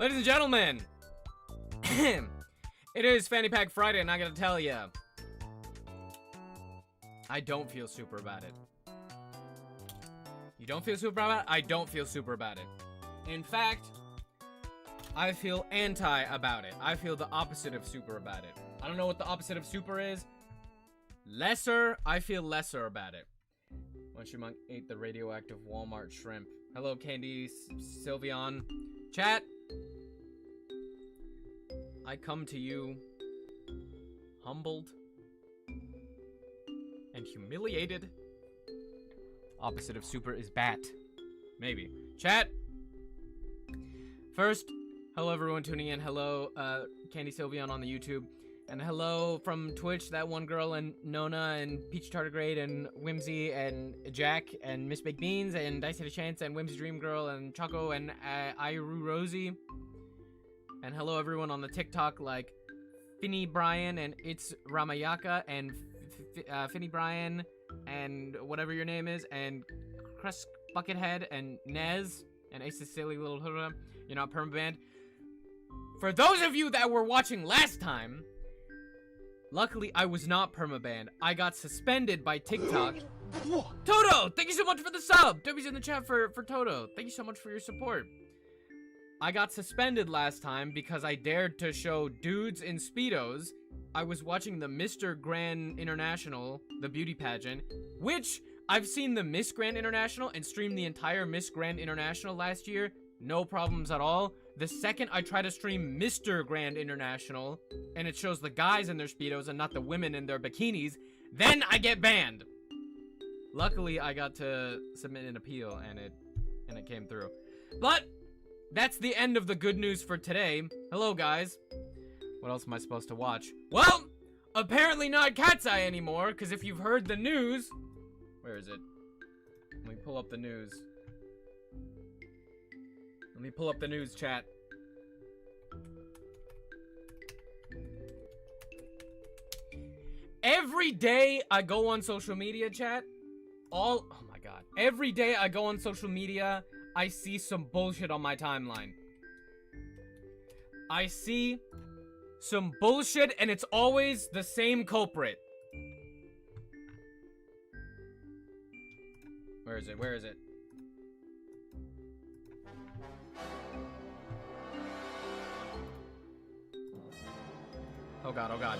Ladies and gentlemen, it is Fanny Pack Friday, and I gotta tell ya, I don't feel super about it. You don't feel super about it? I don't feel super about it. In fact, I feel anti about it. I feel the opposite of super about it. I don't know what the opposite of super is. Lesser, I feel lesser about it. Once your monk ate the radioactive Walmart shrimp. Hello, Candy Sylveon. Chat. I come to you humbled and humiliated. Opposite of super is bat. Maybe. Chat. First, hello everyone tuning in. Hello, Candy Sylveon on the YouTube. And hello from Twitch, that one girl, and Nona, and Peach Tardigrade, and Whimsy, and Jack, and Miss Baked Beans, and Dice Had a Chance, and Whimsy Dream Girl, and Choco, and Iru Rosie. And hello everyone on the TikTok, like Finny Brian, and It's Ramayaka, and Finny Brian, and whatever your name is, and Crust Buckethead, and Nez, and Ace Silly Little Huda. You're not permabanned. For those of you that were watching last time, luckily, I was not permabanned. I got suspended by TikTok. Toto, thank you so much for the sub. W's in the chat for Toto. Thank you so much for your support. I got suspended last time because I dared to show dudes in Speedos. I was watching the Mr. Grand International, the beauty pageant, which I've seen the Miss Grand International and streamed the entire Miss Grand International last year. No problems at all. The second I try to stream Mr. Grand International, and it shows the guys in their Speedos and not the women in their bikinis, then I get banned. Luckily, I got to submit an appeal, and it came through. But that's the end of the good news for today. Hello, guys. What else am I supposed to watch? Well, apparently not Cat's Eye anymore, because if you've heard the news... Where is it? Let me pull up the news. Let me pull up the news, chat. Every day I go on social media, chat, oh my god. Every day I go on social media, I see some bullshit on my timeline. I see some bullshit, and it's always the same culprit. Where is it? Where is it? Oh god, oh god.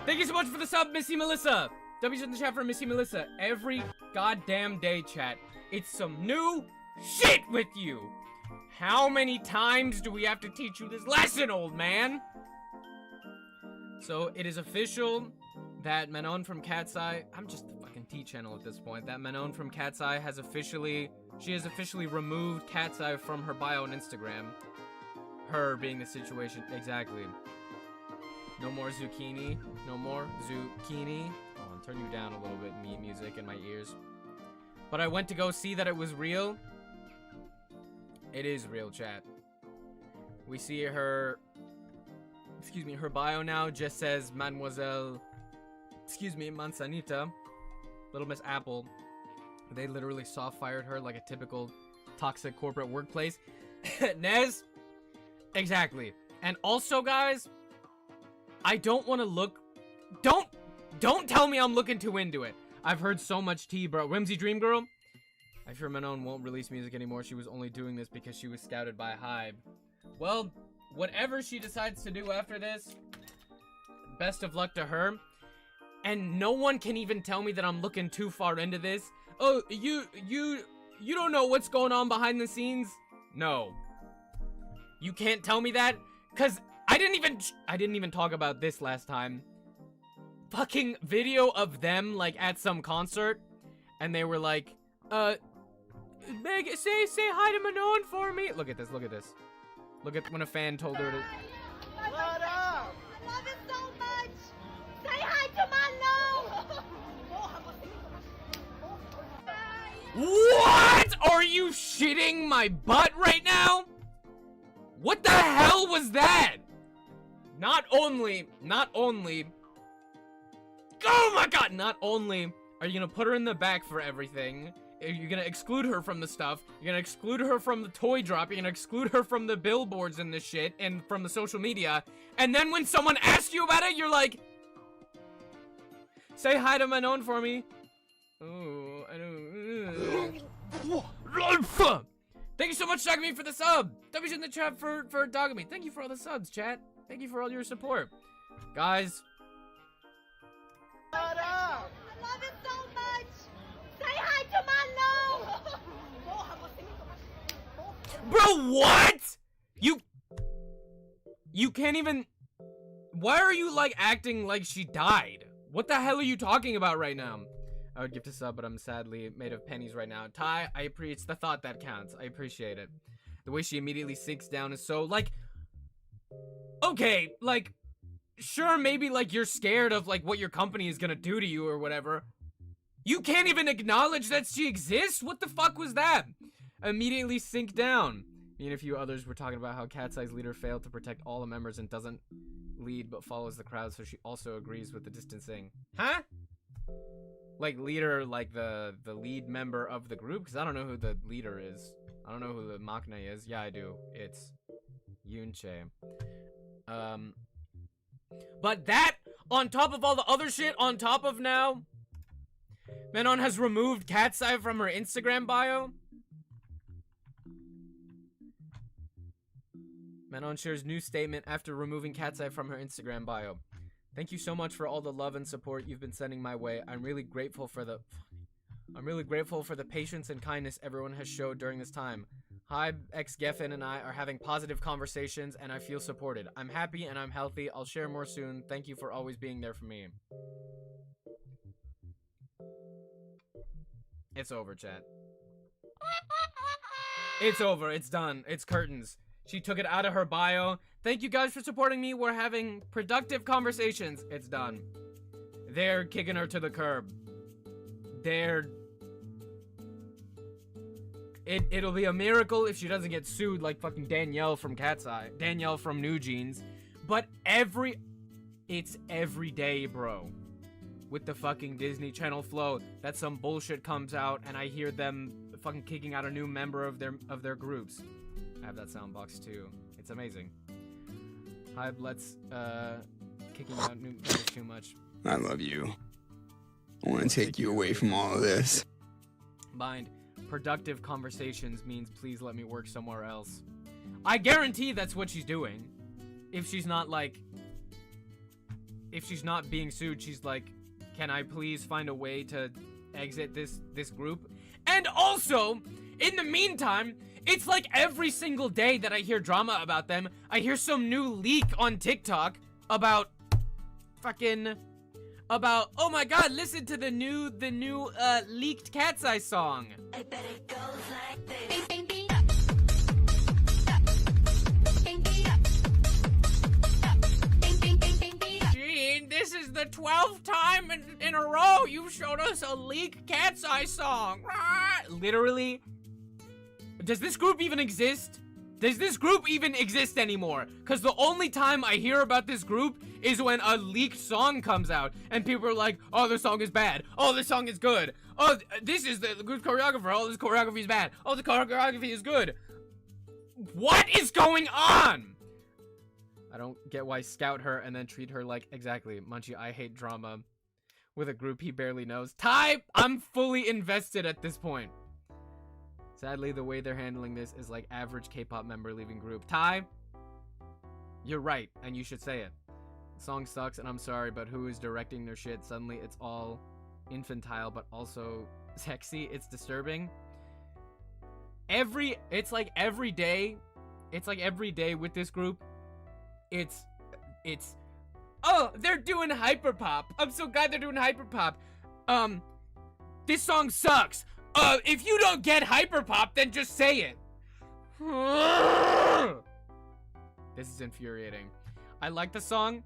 Thank you so much for the sub, Missy Melissa. W's in the chat for Missy Melissa. Every goddamn day, chat, it's some new shit with you. How many times do we have to teach you this lesson, old man? So, it is official that Manon from Cat's Eye... I'm just the fucking T-channel at this point. That Manon from Cat's Eye has officially... She has officially removed Cat's Eye from her bio on Instagram. Her being the situation. Exactly. No more zucchini. No more zucchini. Oh, I'll turn you down a little bit, music in my ears. But I went to go see that it was real. It is real, chat. We see her... Excuse me, her bio now just says Mademoiselle... Excuse me, Manzanita. Little Miss Apple. They literally soft-fired her like a typical toxic corporate workplace. Nez? Exactly. And also, guys, I don't want to look... Don't tell me I'm looking too into it. I've heard so much tea, bro. Whimsy Dream Girl? I fear Manon won't release music anymore. She was only doing this because she was scouted by HYBE. Well, whatever she decides to do after this, best of luck to her. And no one can even tell me that I'm looking too far into this. Oh, you don't know what's going on behind the scenes? No. You can't tell me that? Cause I didn't even talk about this last time. Fucking video of them, like, at some concert. And they were like, Meg, say hi to Manon for me. Look at this, look at this. Look at when a fan told her to... What up? I love it so much. Say hi to Manon. What? Are you shitting my butt right now? What the hell was that? Not only, oh my god, not only are you gonna put her in the back for everything, you're gonna exclude her from the stuff, you're gonna exclude her from the toy drop, you're gonna exclude her from the billboards and this shit, and from the social media, and then when someone asks you about it, you're like, say hi to Manon for me. Oh, I don't. Thank you so much, Dogamy, for the sub. W's in the chat for Dogamy. Thank you for all the subs, chat. Thank you for all your support. Guys. I love it so much. Say hi to my Bro, what? You can't even. Why are you like acting like she died? What the hell are you talking about right now? I would gift a sub, but I'm sadly made of pennies right now. Ty, it's the thought that counts. I appreciate it. The way she immediately sinks down is so, like, okay, like, sure, maybe, like, you're scared of, like, what your company is gonna do to you or whatever. You can't even acknowledge that she exists? What the fuck was that? Immediately sink down. Me and a few others were talking about how Cat's Eye's leader failed to protect all the members and doesn't lead but follows the crowd, so she also agrees with the distancing. Huh? Like leader, like the lead member of the group? Because I don't know who the leader is. I don't know who the Machina is. Yeah, I do. It's Yunche. But that, on top of all the other shit, on top of now, Manon has removed Cat's Eye from her Instagram bio. Manon shares new statement after removing Cat's Eye from her Instagram bio. Thank you so much for all the love and support you've been sending my way. I'm really grateful for the patience and kindness everyone has showed during this time. HYBE, Geffen, and I are having positive conversations, and I feel supported. I'm happy and I'm healthy. I'll share more soon. Thank you for always being there for me. It's over, chat. It's over. It's done. It's curtains. She took it out of her bio. Thank you guys for supporting me. We're having productive conversations. It's done. They're kicking her to the curb. It'll be a miracle if she doesn't get sued like fucking Danielle from Cat's Eye. Danielle from New Jeans. But it's every day, bro. With the fucking Disney Channel flow that some bullshit comes out and I hear them fucking kicking out a new member of their groups. I have that sound box too. It's amazing. HYBE, let's kicking out new members too much. I love you. I want to take you away from all of this. Mind, productive conversations means please let me work somewhere else. I guarantee that's what she's doing. If she's not being sued, she's like, can I please find a way to exit this group? And also, in the meantime, it's like every single day that I hear drama about them, I hear some new leak on TikTok about oh my god, listen to the new leaked Cat's Eye song. I bet it goes like this. Gene, this is the 12th time in a row you've showed us a leaked Cat's Eye song. Literally. Does this group even exist? Does this group even exist anymore? Because the only time I hear about this group is when a leaked song comes out and people are like, oh, this song is bad. Oh, this song is good. Oh, this is the good choreographer. Oh, this choreography is bad. Oh, the choreography is good. What is going on? I don't get why scout her and then treat her like, exactly, Munchie, I hate drama with a group he barely knows. Ty, I'm fully invested at this point. Sadly, the way they're handling this is like average K-pop member leaving group. Ty, you're right, and you should say it. The song sucks, and I'm sorry, but who is directing their shit? Suddenly, it's all infantile, but also sexy. It's disturbing. It's like every day with this group. It's, oh, they're doing hyperpop. I'm so glad they're doing hyperpop. This song sucks. If you don't get hyperpop, then just say it. This is infuriating. I like the song.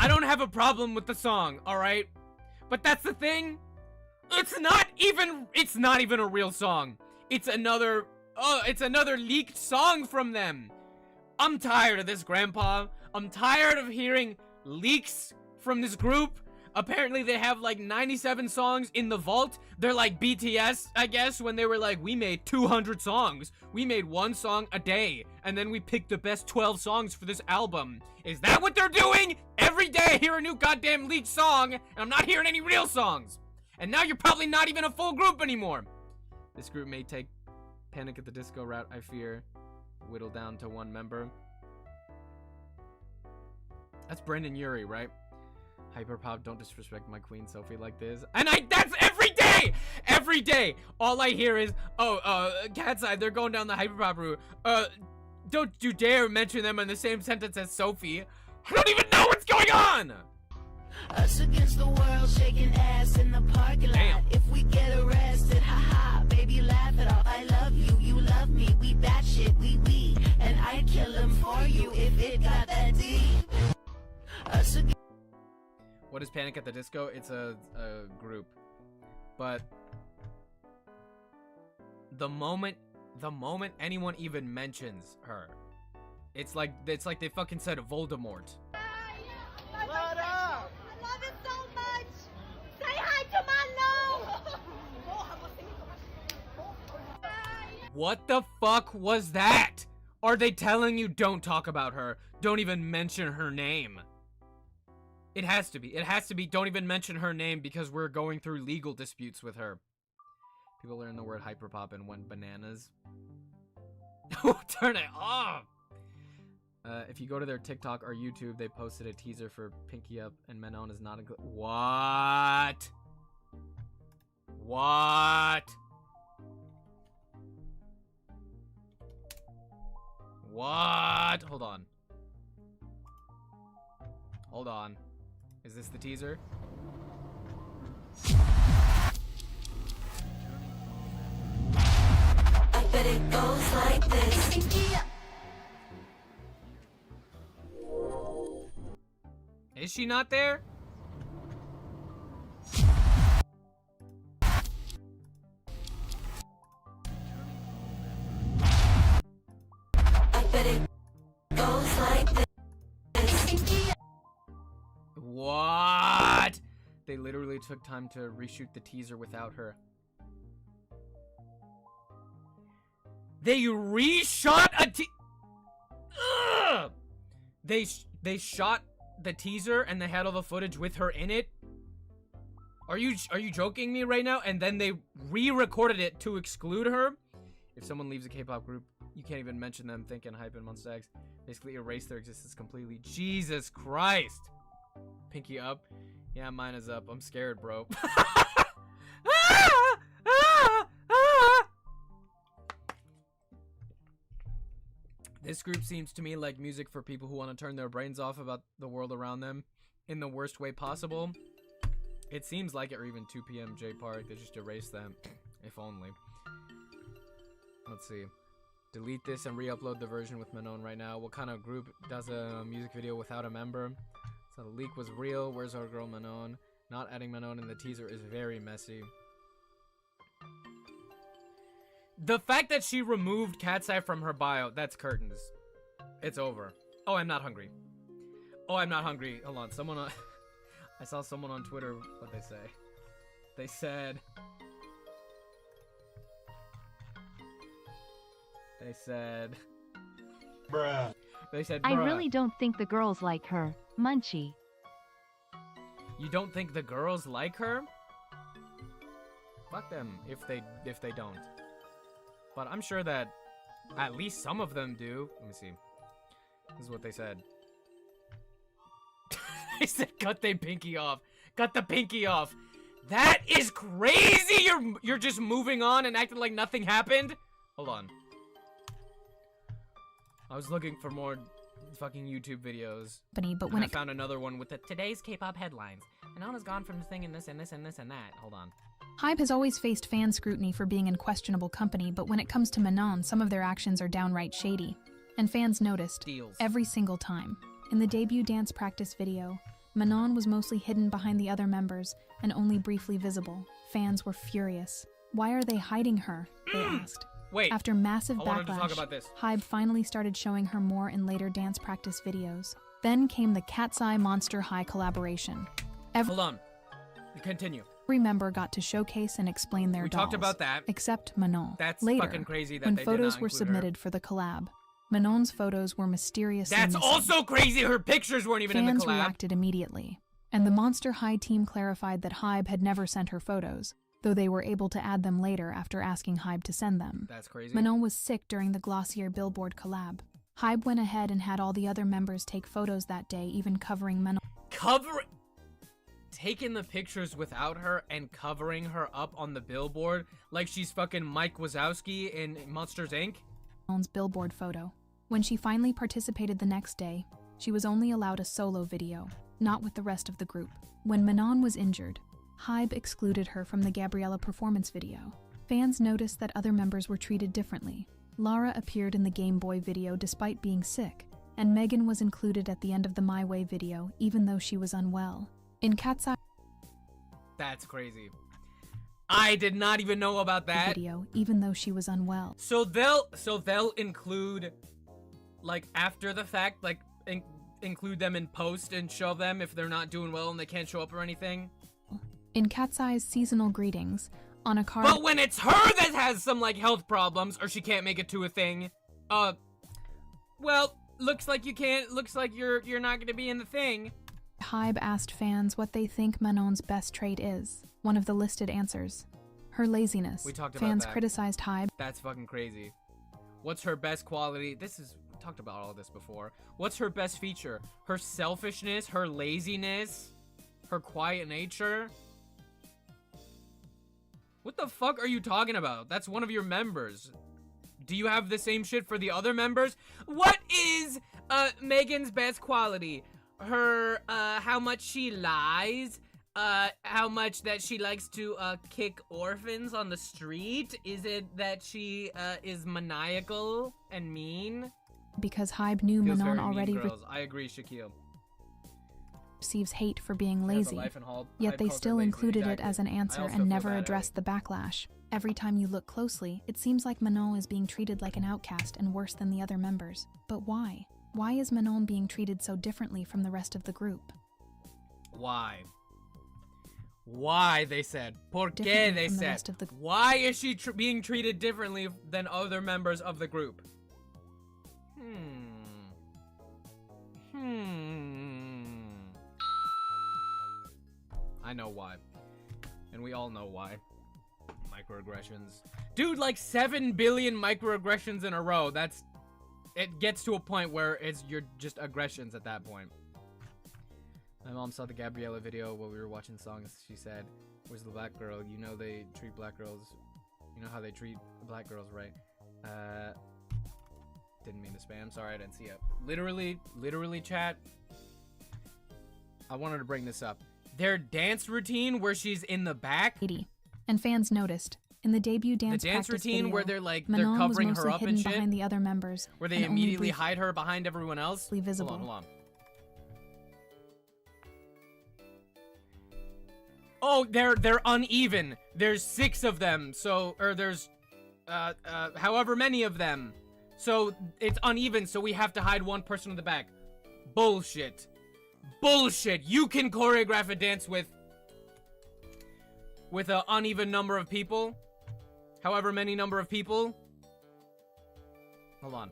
I don't have a problem with the song, alright? But that's the thing. It's not even a real song. It's another Oh, it's another leaked song from them. I'm tired of this, Grandpa. I'm tired of hearing leaks from this group. Apparently they have like 97 songs in the vault. They're like BTS, I guess, when they were like, we made 200 songs. We made one song a day, and then we picked the best 12 songs for this album. Is that what they're doing? Every day I hear a new goddamn leaked song, and I'm not hearing any real songs. And now you're probably not even a full group anymore. This group may take Panic at the Disco route, I fear. Whittle down to one member. That's Brendan Urie, right? Hyperpop, don't disrespect my queen Sophie like this. And that's every day! Every day! All I hear is, Cat's Eye, they're going down the Hyperpop route. Don't you dare mention them in the same sentence as Sophie. I don't even know what's going on! Us against the world, shaking ass in the parking lot. Damn. If we get arrested, haha, baby, laugh it off. I love you, you love me. We batshit, we. And I'd kill him for you if it got that deep. Us against. What is Panic at the Disco? It's a group. But the moment anyone even mentions her, it's like they fucking said Voldemort. I love it so much. Say hi to my love. What the fuck was that? Are they telling you don't talk about her? Don't even mention her name. It has to be. It has to be. Don't even mention her name because we're going through legal disputes with her. People learn the word hyperpop and went bananas. Oh, turn it off. If you go to their TikTok or YouTube, they posted a teaser for Pinky Up, and Manon is not a What? What? What? Hold on. Hold on. Is this the teaser? I bet it goes like this. Is she not there? I bet it goes like this. What? They literally took time to reshoot the teaser without her. They reshot a Ugh! They shot the teaser and they had all the footage with her in it. Are you joking me right now? And then they re-recorded it to exclude her. If someone leaves a K-pop group, you can't even mention them. Thinking HYBE and Monsta X basically erase their existence completely. Jesus Christ. Pinky up. Yeah, mine is up. I'm scared, bro. This group seems to me like music for people who want to turn their brains off about the world around them in the worst way possible. It seems like it, or even 2 PM J Park. They just erase them. If only. Let's see. Delete this and re-upload the version with Manon right now. What kind of group does a music video without a member? So the leak was real. Where's our girl Manon? Not adding Manon in the teaser is very messy. The fact that she removed Cat's Eye from her bio, that's curtains. It's over. Oh, I'm not hungry. Oh, I'm not hungry. Hold on. Someone on... I saw someone on Twitter. What'd they say? They said... Bruh. They said, I bruh. really don't think the girls like her. Munchie. You don't think the girls like her? Fuck them if they don't. But I'm sure that at least some of them do. Let me see. This is what they said. They said cut the pinky off. Cut the pinky off. That is crazy! You're just moving on and acting like nothing happened? Hold on. I was looking for more fucking YouTube videos. But when I found another one with the today's K-pop headlines. Anona's gone from singing this and this and this and that. Hold on. HYBE has always faced fan scrutiny for being in questionable company, but when it comes to Manon, some of their actions are downright shady. And fans noticed, Deals. every single time. In the debut dance practice video, Manon was mostly hidden behind the other members and only briefly visible. Fans were furious. Why are they hiding her? They asked. Wait. After massive I wanted to talk backlash, about this. HYBE finally started showing her more in later dance practice videos. Then came the Cat's Eye Monster High collaboration. Hold on. Continue. Every member got to showcase and explain their We dolls. talked about that. Except Manon. That's Later, fucking crazy that when they did photos not were include her. submitted for the collab, Manon's photos were mysteriously That's missing. also crazy. Her pictures weren't even in Fans the collab. reacted immediately, and the Monster High team clarified that HYBE had never sent her photos, though they were able to add them later after asking HYBE to send them. That's crazy. Manon was sick during the Glossier Billboard collab. HYBE went ahead and had all the other members take photos that day, even covering Manon. Taking the pictures without her and covering her up on the billboard like she's fucking Mike Wazowski in Monsters, Inc. Manon's billboard photo. When she finally participated the next day, she was only allowed a solo video, not with the rest of the group. When Manon was injured, HYBE excluded her from the Gabriella performance video. Fans noticed that other members were treated differently. Lara appeared in the Game Boy video despite being sick, and Megan was included at the end of the My Way video even though she was unwell. In Cat's Eye That's crazy. I did not even know about that. video, even though she was unwell. So they'll include, like, after the fact, like, include them in post and show them if they're not doing well and they can't show up or anything. In Cat's Eye's seasonal greetings, on a card. But when it's her that has some, like, health problems or she can't make it to a thing, well, looks like you can't. Looks like you're not gonna be in the thing. HYBE asked fans what they think Manon's best trait is. One of the listed answers: her laziness. We talked about Fans that. criticized HYBE. That's fucking crazy. What's her best quality? We talked about all this before. What's her best feature? Her selfishness, her laziness, her quiet nature? What the fuck are you talking about? That's one of your members. Do you have the same shit for the other members? What is Megan's best quality? Her how much she lies? How much that she likes to kick orphans on the street? Is it that she is maniacal and mean? Because HYBE knew Feels Manon very mean already girls. I agree, Shaquille. receives hate for being She has a lazy, life in Hybe yet they culture, still lazy, included it exactly. as an I answer also and feel never bad, addressed the backlash. Every time you look closely, it seems like Manon is being treated like an outcast and worse than the other members. But why? Why is Manon being treated so differently from the rest of the group? Why? Why, they said. Por qué, Differently they from the said. rest of the- Why is she being treated differently than other members of the group? I know why. And we all know why. Microaggressions. Dude, like 7 billion microaggressions in a row. It gets to a point where you're just aggressions at that point. My mom saw the Gabriella video while we were watching songs. She said, "Where's the black girl? You know they treat black girls. You know how they treat black girls, right?" Didn't mean to spam. Sorry, I didn't see it. Literally, chat. I wanted to bring this up. Their dance routine where she's in the back. And fans noticed. In the debut The dance dance practice routine video, where they're like Manon they're covering was her mostly up hidden and shit. behind the other members, Where they and only immediately briefly hide her behind everyone else. visible. Hold on. Oh, they're uneven. There's 6 of them. Or there's however many of them. So it's uneven, so we have to hide one person in the back. Bullshit. Bullshit. You can choreograph a dance with an uneven number of people. However many number of people. Hold on.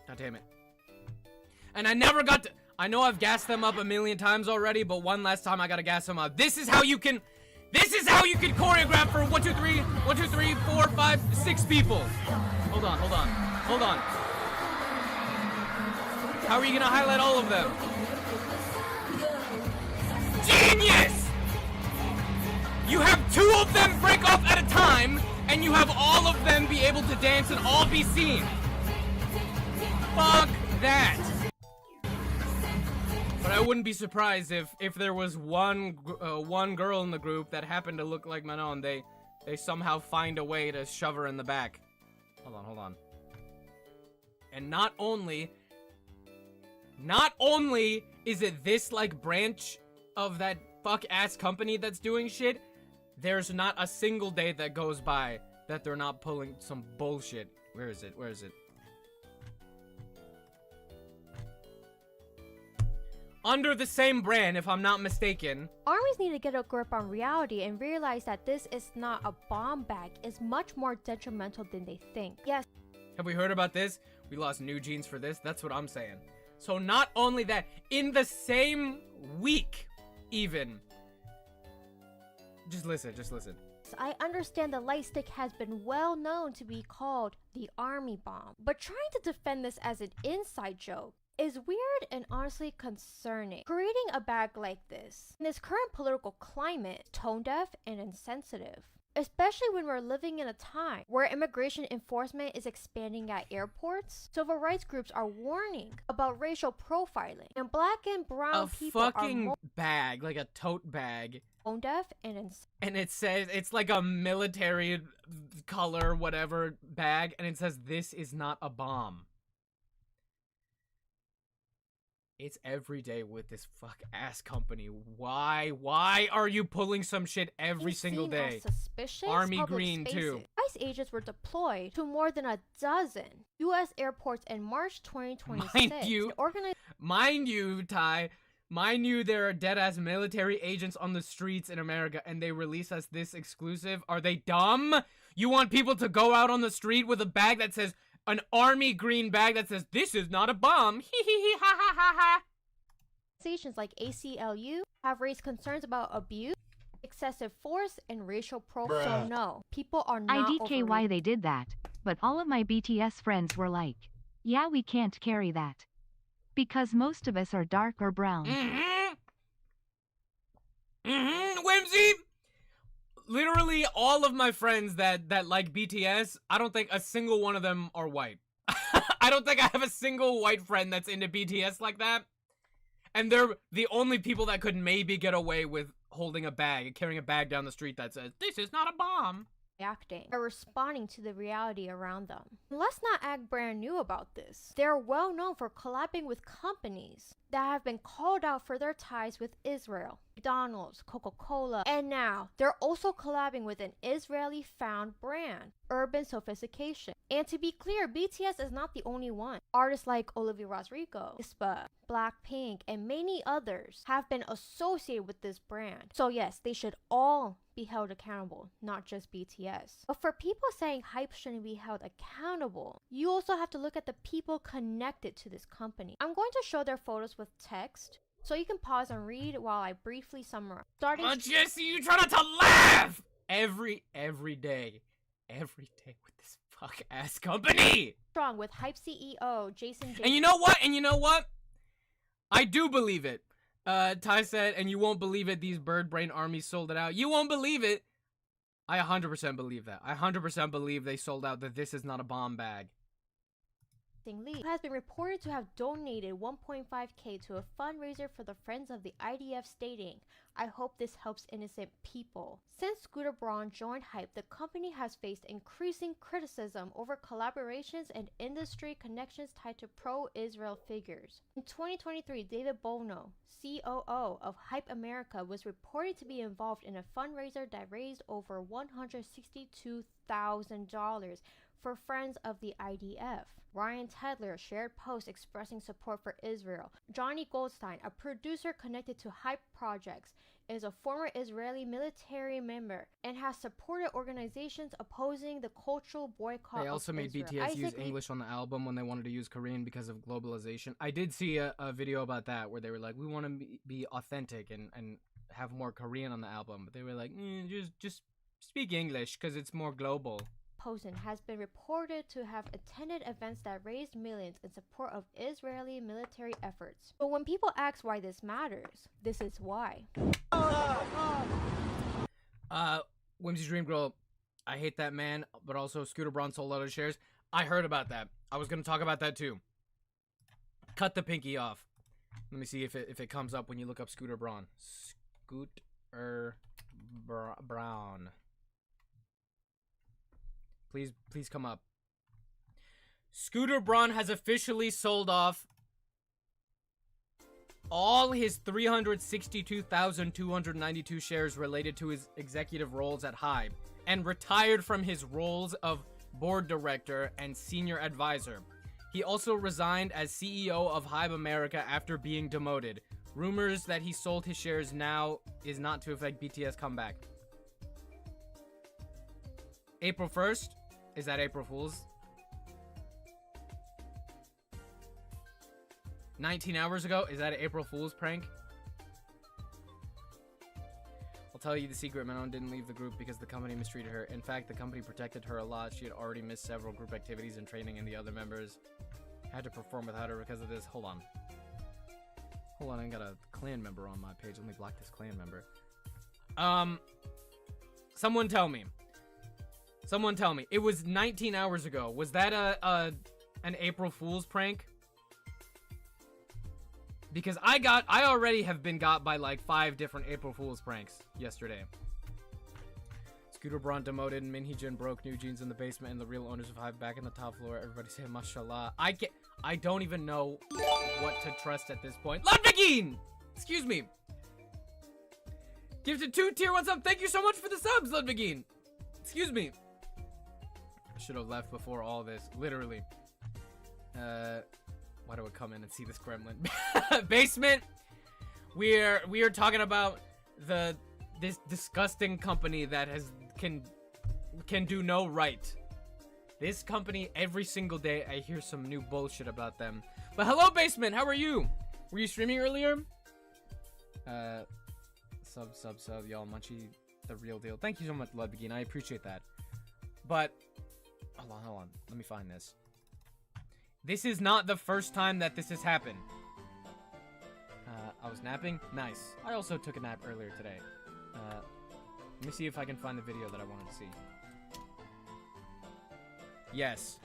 God damn it. And I never got to... I know I've gassed them up a million times already, but one last time I gotta gas them up. This is how you can choreograph for 1, 2, 3, 4, 5, 6 people. Hold on. How are you gonna highlight all of them? Genius! You have 2 of them break off at a time, and you have all of them be able to dance and all be seen. Fuck that. But I wouldn't be surprised if there was one girl in the group that happened to look like Manon. They somehow find a way to shove her in the back. Hold on. And not only is it this like branch of that fuck-ass company that's doing shit, there's not a single day that goes by that they're not pulling some bullshit. Where is it? Where is it? Under the same brand, if I'm not mistaken. Armies need to get a grip on reality and realize that this is not a bomb bag. It's much more detrimental than they think. Yes. Have we heard about this? We lost new jeans for this. That's what I'm saying. So not only that, in the same week, even. Just listen, just listen. I understand the light stick has been well known to be called the army bomb, but trying to defend this as an inside joke is weird and honestly concerning. Creating a bag like this in this current political climate is tone deaf and insensitive, especially when we're living in a time where immigration enforcement is expanding at airports. Civil rights groups are warning about racial profiling, and black and brown people are fucking bag, like a tote bag. Tone deaf and it says, it's like a military color, whatever bag, and it says, "This is not a bomb." It's every day with this fuck ass company. Why are you pulling some shit every single day? Army green too. ICE agents were deployed to more than a dozen U.S. airports in March 2026. Mind you, Ty. Mind you, there are dead-ass military agents on the streets in America, and they release us this exclusive. Are they dumb? You want people to go out on the street with a bag that says, an army green bag that says, "This is not a bomb." Hee hee hee ha ha ha ha. Organizations like ACLU have raised concerns about abuse, excessive force, and racial profiling. So no, people are not IDK why they did that, but all of my BTS friends were like, yeah, we can't carry that. Because most of us are dark or brown. Whimsy! Literally all of my friends that like BTS, I don't think a single one of them are white. I don't think I have a single white friend that's into BTS like that. And they're the only people that could maybe get away with holding a bag, carrying a bag down the street that says, "This is not a bomb." Reacting or responding to the reality around them. Let's not act brand new about this. They're well known for collabing with companies that have been called out for their ties with Israel. McDonald's, Coca-Cola, and now they're also collabing with an Israeli found brand, Urban Sophistication. And to be clear, BTS is not the only one. Artists like Olivia Rodrigo, ISPA, Blackpink, and many others have been associated with this brand. So yes, they should all be held accountable, not just BTS. But for people saying HYBE shouldn't be held accountable, you also have to look at the people connected to this company. I'm going to show their photos with text, so you can pause and read while I briefly summarize. Jesse, you try not to laugh! Every day with this fuck ass company! Strong with HYBE CEO Jason J. And you know what? I do believe it. Ty said, and you won't believe it, these bird brain armies sold it out. You won't believe it. I 100% believe that. I 100% believe they sold out, that this is not a bomb bag. Lee has been reported to have donated 1.5k to a fundraiser for the Friends of the IDF, stating, "I hope this helps innocent people." Since Scooter Braun joined HYBE, the company has faced increasing criticism over collaborations and industry connections tied to pro-Israel figures. In 2023, David Bono, COO of HYBE America, was reported to be involved in a fundraiser that raised over $162,000 for Friends of the IDF. Ryan Tedler shared posts expressing support for Israel. Johnny Goldstein, a producer connected to HYBE projects, is a former Israeli military member and has supported organizations opposing the cultural boycott. They also made BTS use English on the album when they wanted to use Korean because of globalization. I did see a video about that where they were like, we want to be authentic and have more Korean on the album, but they were like, just speak English because it's more global. Posen has been reported to have attended events that raised millions in support of Israeli military efforts. But when people ask why this matters, this is why. Whimsy's Dream Girl, I hate that man, but also Scooter Braun sold a lot of shares. I heard about that. I was going to talk about that too. Cut the pinky off. Let me see if it comes up when you look up Scooter Braun. Scooter Braun. Please come up. Scooter Braun has officially sold off all his 362,292 shares related to his executive roles at HYBE and retired from his roles of board director and senior advisor. He also resigned as CEO of HYBE America after being demoted. Rumors that he sold his shares now is not to affect BTS comeback. April 1st? Is that April Fool's? 19 hours ago? Is that an April Fool's prank? I'll tell you the secret. Manon didn't leave the group because the company mistreated her. In fact, the company protected her a lot. She had already missed several group activities and training, and the other members had to perform without her because of this. Hold on. Hold on, I got a clan member on my page. Let me block this clan member. Someone tell me. Someone tell me. It was 19 hours ago. Was that an April Fool's prank? Because I already have been got by like 5 different April Fool's pranks yesterday. Scooter Braun demoted, Min Hee-jin broke new jeans in the basement, and the real owners of HYBE back in the top floor. Everybody say mashallah. I don't even know what to trust at this point. Ludwigine! Excuse me. Gifted 2 tier 1 sub. Thank you so much for the subs, Ludwigine. Excuse me. I should have left before all this. Literally. Why do I come in and see this gremlin? Basement. We are talking about this disgusting company that can do no right. This company, every single day, I hear some new bullshit about them. But hello, Basement. How are you? Were you streaming earlier? Sub, y'all. Munchie, the real deal. Thank you so much, Ludwigine. I appreciate that. But, hold on. Let me find this. This is not the first time that this has happened. I was napping. Nice. I also took a nap earlier today. Let me see if I can find the video that I wanted to see. Yes.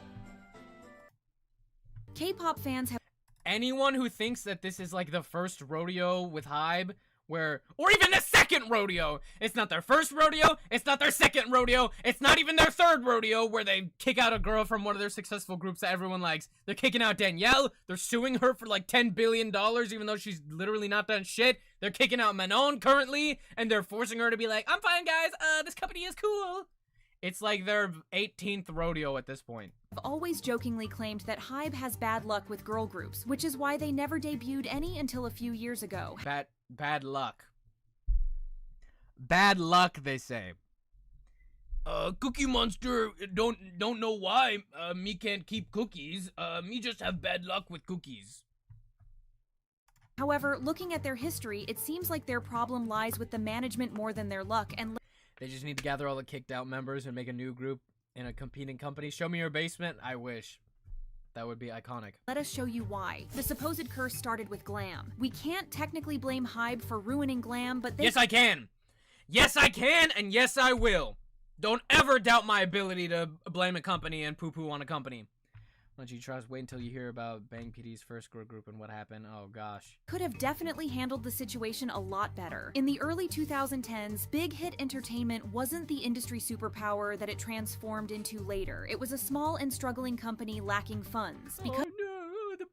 K-pop fans have... Anyone who thinks that this is like the first rodeo with HYBE, or even the second rodeo, it's not their first rodeo, it's not their second rodeo, it's not even their third rodeo where they kick out a girl from one of their successful groups that everyone likes. They're kicking out Danielle, they're suing her for like $10 billion even though she's literally not done shit. They're kicking out Manon currently, and they're forcing her to be like, I'm fine guys, this company is cool. It's like their 18th rodeo at this point. Always jokingly claimed that HYBE has bad luck with girl groups, which is why they never debuted any until a few years ago. Bad luck. Bad luck, they say. Cookie Monster don't know why me can't keep cookies. Me just have bad luck with cookies. However, looking at their history, it seems like their problem lies with the management more than their luck, and they just need to gather all the kicked out members and make a new group in a competing company. Show me your basement. I wish. That would be iconic. Let us show you why. The supposed curse started with glam. We can't technically blame HYBE for ruining glam, but they— Yes, I can! Yes, I can, and yes, I will! Don't ever doubt my ability to blame a company and poo-poo on a company. Why don't you trust? Wait until you hear about Bang PD's first girl group and what happened. Oh, gosh. Could have definitely handled the situation a lot better. In the early 2010s, Big Hit Entertainment wasn't the industry superpower that it transformed into later. It was a small and struggling company lacking funds. Because the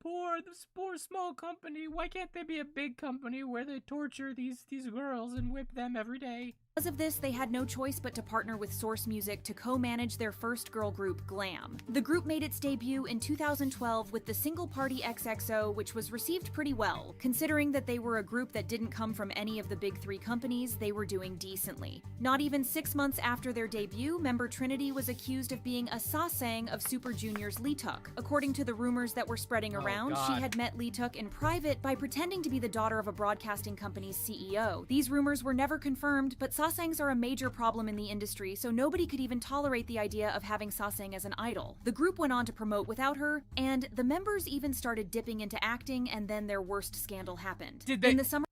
poor small company. Why can't they be a big company where they torture these girls and whip them every day? Because of this, they had no choice but to partner with Source Music to co-manage their first girl group, Glam. The group made its debut in 2012 with the single party XXO, which was received pretty well. Considering that they were a group that didn't come from any of the big 3 companies, they were doing decently. Not even 6 months after their debut, member Trinity was accused of being a sasang of Super Junior's Lee Tuk. According to the rumors that were spreading around, she had met Lee Tuk in private by pretending to be the daughter of a broadcasting company's CEO. These rumors were never confirmed, but sasangs are a major problem in the industry, so nobody could even tolerate the idea of having sasang as an idol. The group went on to promote without her, and the members even started dipping into acting, and then their worst scandal happened. In the summer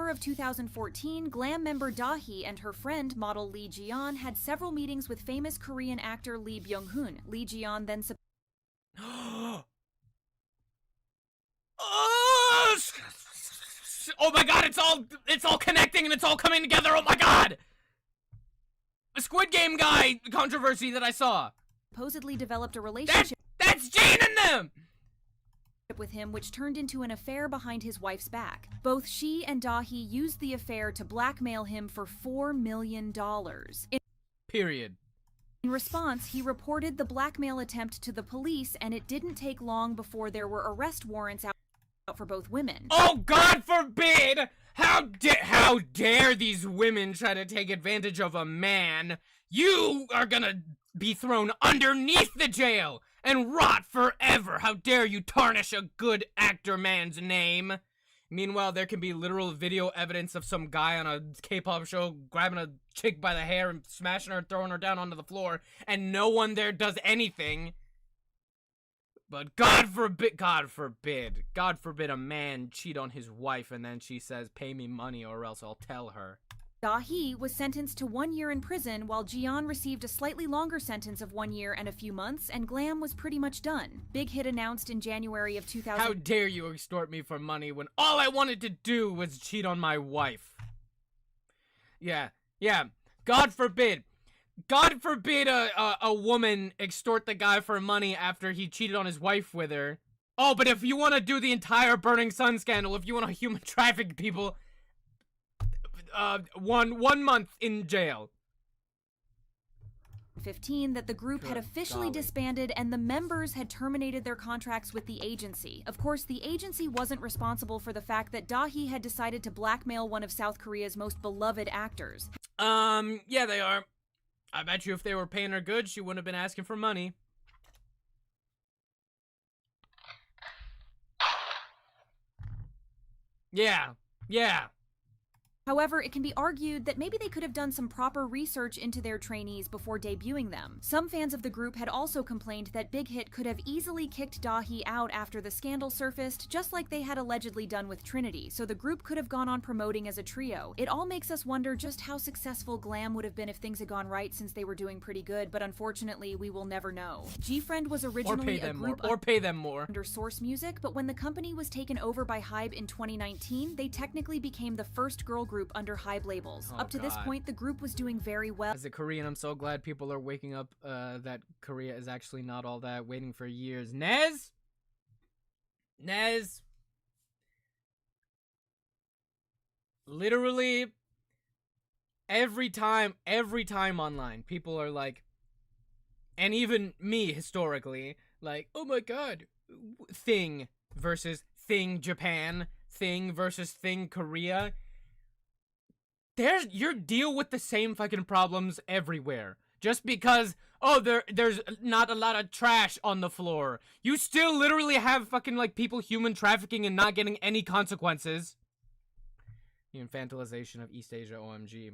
of 2014, Glam member Dahi and her friend, model Lee Ji-yeon, had several meetings with famous Korean actor Lee Byung-hun. Lee Ji-yeon then Oh my god, it's all connecting and it's all coming together. Oh my god! A Squid Game guy controversy that I saw. Supposedly developed a relationship. That's Jane and them! with him, which turned into an affair behind his wife's back. Both she and Dahi used the affair to blackmail him for $4 million. Period. In response, he reported the blackmail attempt to the police, and it didn't take long before there were arrest warrants out for both women. Oh, God forbid! How dare these women try to take advantage of a man? You are gonna be thrown underneath the jail and rot forever. How dare you tarnish a good actor man's name? Meanwhile, there can be literal video evidence of some guy on a K-pop show grabbing a chick by the hair and smashing her and throwing her down onto the floor, and no one there does anything. But God forbid a man cheat on his wife and then she says, pay me money or else I'll tell her. Dahi was sentenced to 1 year in prison, while Jian received a slightly longer sentence of 1 year and a few months, and Glam was pretty much done. Big Hit announced in January of 2000. How dare you extort me for money when all I wanted to do was cheat on my wife? Yeah. God forbid a woman extort the guy for money after he cheated on his wife with her. Oh, but if you want to do the entire Burning Sun scandal, if you want to human traffic people, 1 month in jail. 2015 that the group had officially disbanded and the members had terminated their contracts with the agency. Of course, the agency wasn't responsible for the fact that Dahi had decided to blackmail one of South Korea's most beloved actors. Yeah, they are. I bet you if they were paying her good, she wouldn't have been asking for money. Yeah. However, it can be argued that maybe they could have done some proper research into their trainees before debuting them. Some fans of the group had also complained that Big Hit could have easily kicked Dahi out after the scandal surfaced, just like they had allegedly done with Trinity, so the group could have gone on promoting as a trio. It all makes us wonder just how successful Glam would have been if things had gone right, since they were doing pretty good, but unfortunately, we will never know. G-Friend was originally a group pay them more. Under Source Music, but when the company was taken over by HYBE in 2019, they technically became the first girl group under HYBE labels. Up to this point, the group was doing very well. As a Korean, I'm so glad people are waking up that Korea is actually not all that, waiting for years. Nez? Literally, every time online, people are like, and even me historically, like, oh my god, Thing versus Thing Japan, Thing versus Thing Korea. You deal with the same fucking problems everywhere. Just because, oh, there's not a lot of trash on the floor. You still literally have fucking, like, people human trafficking and not getting any consequences. The infantilization of East Asia, OMG.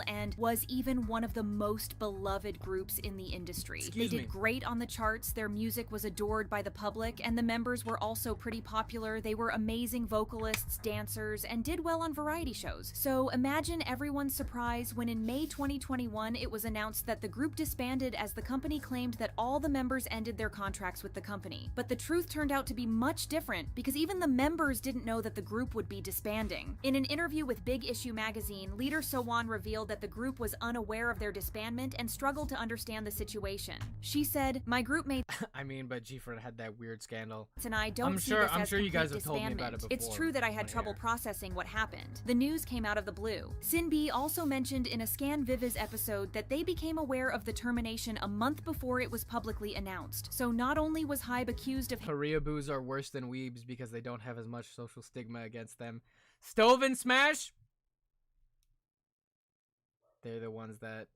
And was even one of the most beloved groups in the industry. They did great on the charts, their music was adored by the public, and the members were also pretty popular. They were amazing vocalists, dancers, and did well on variety shows. So imagine everyone's surprise when in May 2021 it was announced that the group disbanded, as the company claimed that all the members ended their contracts with the company. But the truth turned out to be much different, because even the members didn't know that the group would be disbanding. In an interview with Big Issue magazine, leader Sowon revealed that the group was unaware of their disbandment and struggled to understand the situation. She said, "My group mates I mean, but G-Friend had that weird scandal. and I don't see this as you guys complete have told me about it disbandment. before. It's true that I had trouble processing what happened. The news came out of the blue." Sin-B also mentioned in a Scan Vivis episode that they became aware of the termination a month before it was publicly announced. So not only was HYBE accused of Korea boos are worse than weebs because they don't have as much social stigma against them. Stove and Smash? They're the ones that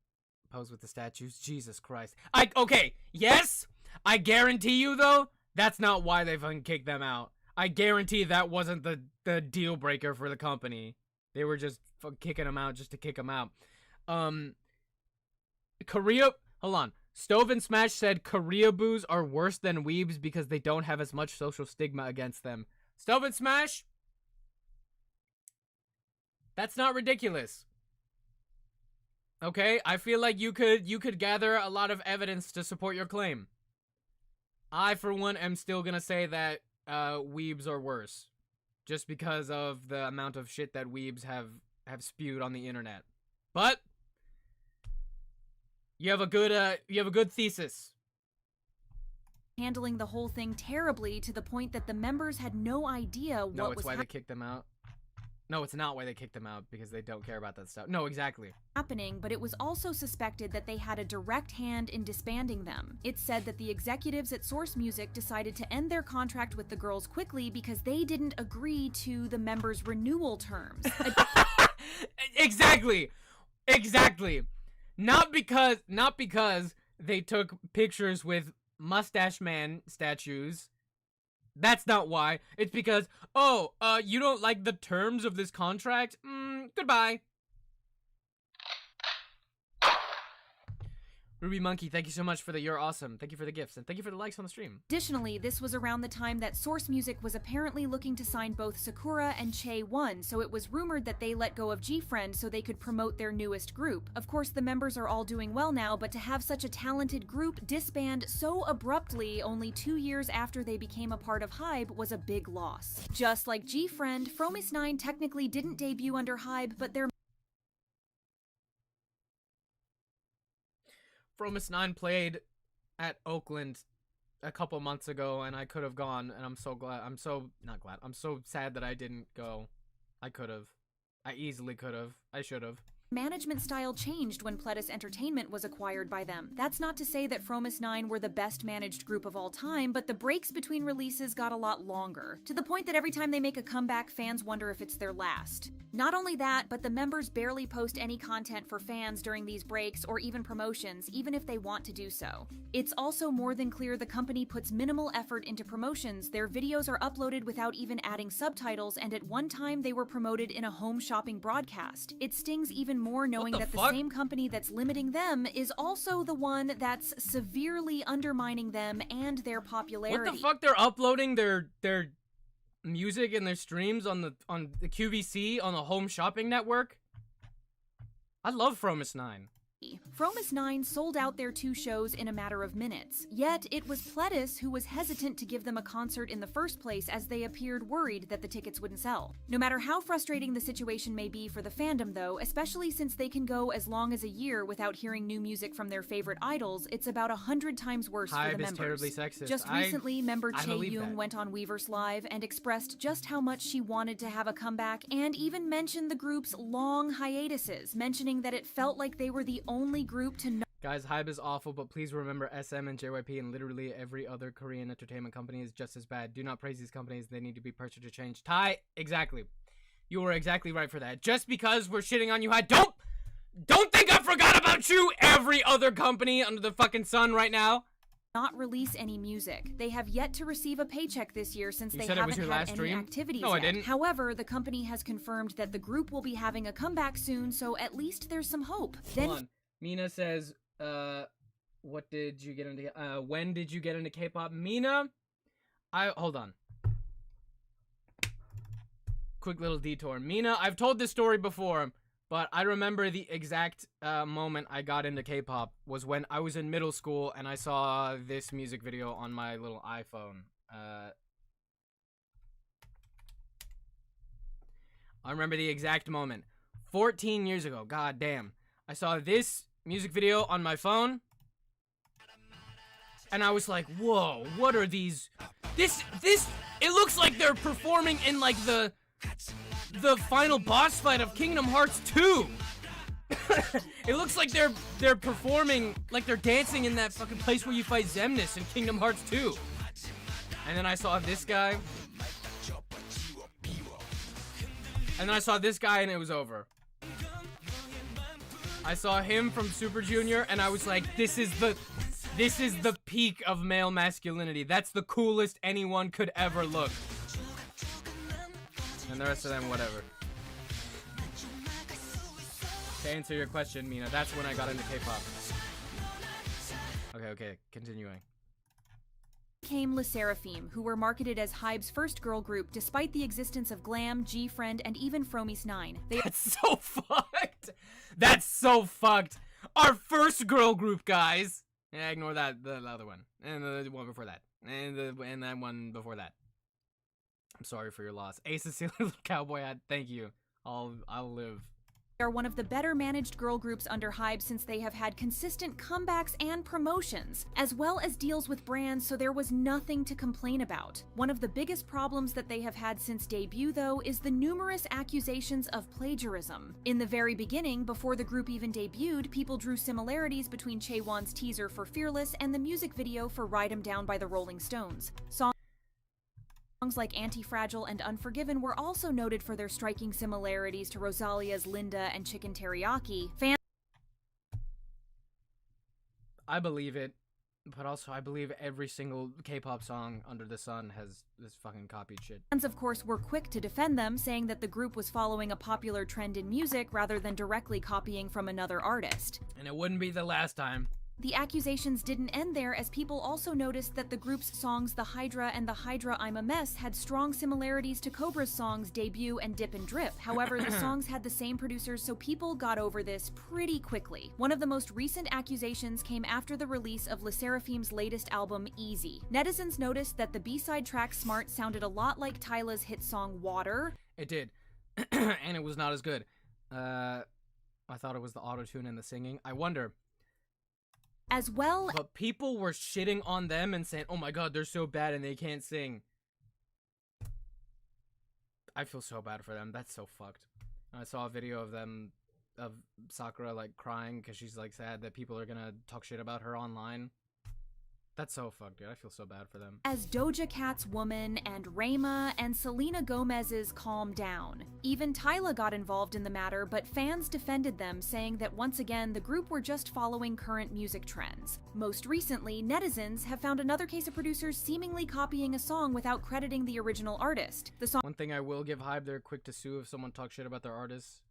pose with the statues. Jesus Christ. Okay, yes, I guarantee you though, that's not why they fucking kicked them out. I guarantee that wasn't the deal breaker for the company. They were just kicking them out just to kick them out. Hold on. Stove and Smash said Korea boos are worse than weebs because they don't have as much social stigma against them. Stove and Smash? That's not ridiculous. Okay, I feel like you could gather a lot of evidence to support your claim. I, for one, am still gonna say that weebs are worse, just because of the amount of shit that weebs have spewed on the internet. But you have a good thesis. handling the whole thing terribly to the point that the members had no idea what No, was it's why they kicked them out. No, it's not why they kicked them out, because they don't care about that stuff. No, exactly. happening, but it was also suspected that they had a direct hand in disbanding them. It's said that the executives at Source Music decided to end their contract with the girls quickly because they didn't agree to the members' renewal terms. Exactly. Exactly. Not because they took pictures with Mustache Man statues. That's not why. It's because, oh, you don't like the terms of this contract? Goodbye. Ruby Monkey, thank you so much for the you're awesome. Thank you for the gifts, and thank you for the likes on the stream. Additionally, this was around the time that Source Music was apparently looking to sign both Sakura and Che-1, so it was rumored that they let go of G-Friend so they could promote their newest group. Of course, the members are all doing well now, but to have such a talented group disband so abruptly only 2 years after they became a part of HYBE was a big loss. Just like G-Friend, Fromis9 technically didn't debut under HYBE, but their Fromis9 played at Oakland a couple months ago, and I could have gone, and I'm so glad. I'm so sad that I didn't go. I could have. I easily could have. I should have. management style changed when Pledis Entertainment was acquired by them. That's not to say that Fromis9 were the best managed group of all time, but the breaks between releases got a lot longer, to the point that every time they make a comeback, fans wonder if it's their last. Not only that, but the members barely post any content for fans during these breaks or even promotions, even if they want to do so. It's also more than clear the company puts minimal effort into promotions. Their videos are uploaded without even adding subtitles, and at one time they were promoted in a home shopping broadcast. It stings even more knowing that the same company that's limiting them is also the one that's severely undermining them and their popularity. What the fuck? They're uploading their music and their streams on the QVC on the home shopping network? I love Fromis9. Fromis9 sold out their 2 shows in a matter of minutes, yet it was Pledis who was hesitant to give them a concert in the first place, as they appeared worried that the tickets wouldn't sell. No matter how frustrating the situation may be for the fandom though, especially since they can go as long as a year without hearing new music from their favorite idols, it's about 100 times worse for the members. HYBE is terribly sexist. Just recently, member I Chae believe Young that. went on Weverse Live and expressed just how much she wanted to have a comeback, and even mentioned the group's long hiatuses, mentioning that it felt like they were the only group to Guys, HYBE is awful, but please remember SM and JYP and literally every other Korean entertainment company is just as bad. Do not praise these companies. They need to be pressured to change. Ty, exactly. You were exactly right for that. Just because we're shitting on you, don't think I forgot about you, every other company under the fucking sun right now. not release any music. They have yet to receive a paycheck this year since they said it was haven't your had last any stream? activities No, I yet. didn't. However, the company has confirmed that the group will be having a comeback soon, so at least there's some hope. Hold on. Mina says, what did you get into, when did you get into K-pop? Mina, hold on. Quick little detour. Mina, I've told this story before, but I remember the exact moment I got into K-pop was when I was in middle school and I saw this music video on my little iPhone. I remember the exact moment. 14 years ago, god damn. I saw this music video on my phone, and I was like, whoa, what are these? It looks like they're performing in, like, the final boss fight of Kingdom Hearts 2. It looks like they're performing, like they're dancing in that fucking place where you fight Xemnas in Kingdom Hearts 2. And then I saw this guy. And then I saw this guy and it was over. I saw him from Super Junior and I was like, this is the peak of male masculinity. That's the coolest anyone could ever look. And the rest of them, whatever. To answer your question, Mina, that's when I got into K-pop. Okay, continuing. Came Le Seraphim, who were marketed as HYBE's first girl group despite the existence of Glam, G-Friend, and even Fromis9. That's so fucked! That's so fucked! Our first girl group, guys! Yeah, ignore that, the other one. And the one before that. And that one before that. I'm sorry for your loss. A Cecilia Little Cowboy hat, thank you. I'll live. are one of the better managed girl groups under HYBE since they have had consistent comebacks and promotions, as well as deals with brands, so there was nothing to complain about. One of the biggest problems that they have had since debut, though, is the numerous accusations of plagiarism. In the very beginning, before the group even debuted, people drew similarities between Chaewon's teaser for Fearless and the music video for Ride 'Em Down by the Rolling Stones. Songs like Anti-Fragile and Unforgiven were also noted for their striking similarities to Rosalia's Linda and Chicken Teriyaki. I believe it, but also I believe every single K-pop song under the sun has this fucking copied shit. Fans, of course, were quick to defend them, saying that the group was following a popular trend in music rather than directly copying from another artist. And it wouldn't be the last time. The accusations didn't end there, as people also noticed that the group's songs The Hydra and The Hydra I'm a Mess had strong similarities to Cobra's songs Debut and Dip and Drip. However, the songs had the same producers, so people got over this pretty quickly. One of the most recent accusations came after the release of LE SSERAFIM's latest album, Easy. Netizens noticed that the B-side track Smart sounded a lot like Tyla's hit song Water. It did. And it was not as good. I thought it was the auto-tune and the singing. I wonder... As well, but people were shitting on them and saying, oh my god, they're so bad and they can't sing. I feel so bad for them. That's so fucked. I saw a video of them, of Sakura, like, crying because she's, like, sad that people are gonna talk shit about her online. That's so fucked, dude. I feel so bad for them. As Doja Cat's Woman and Rayma and Selena Gomez's Calm Down. Even Tyla got involved in the matter, but fans defended them, saying that once again, the group were just following current music trends. Most recently, netizens have found another case of producers seemingly copying a song without crediting the original artist. The song One thing I will give HYBE, they're quick to sue if someone talks shit about their artists.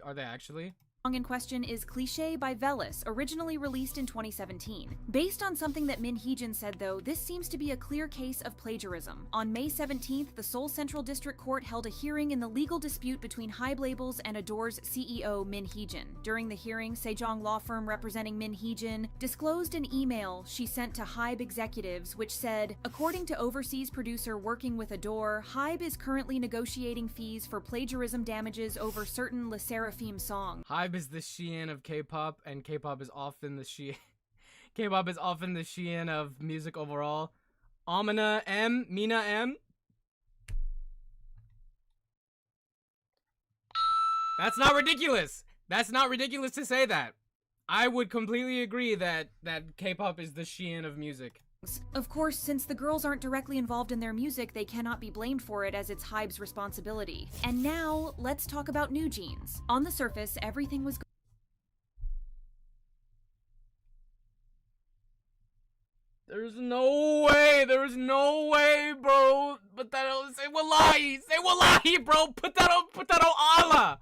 Are they actually? song in question is Cliché by Velis, originally released in 2017. Based on something that Min Heejin said, though, this seems to be a clear case of plagiarism. On May 17th, the Seoul Central District Court held a hearing in the legal dispute between HYBE Labels and Adore's CEO Min Heejin. During the hearing, Sejong law firm representing Min Heejin disclosed an email she sent to HYBE executives which said, according to overseas producer working with Adore, HYBE is currently negotiating fees for plagiarism damages over certain LE SSERAFIM songs. HYBE is the Shein of K-pop, and K-pop is often the Shein. K-pop is often the Shein of music overall. Amina M, Mina M. That's not ridiculous. That's not ridiculous to say that. I would completely agree that K-pop is the Shein of music. Of course, since the girls aren't directly involved in their music, they cannot be blamed for it as it's HYBE's responsibility. And now, let's talk about New Jeans. On the surface, everything was There's no way, bro. But say wallahi, bro. Put that on Allah.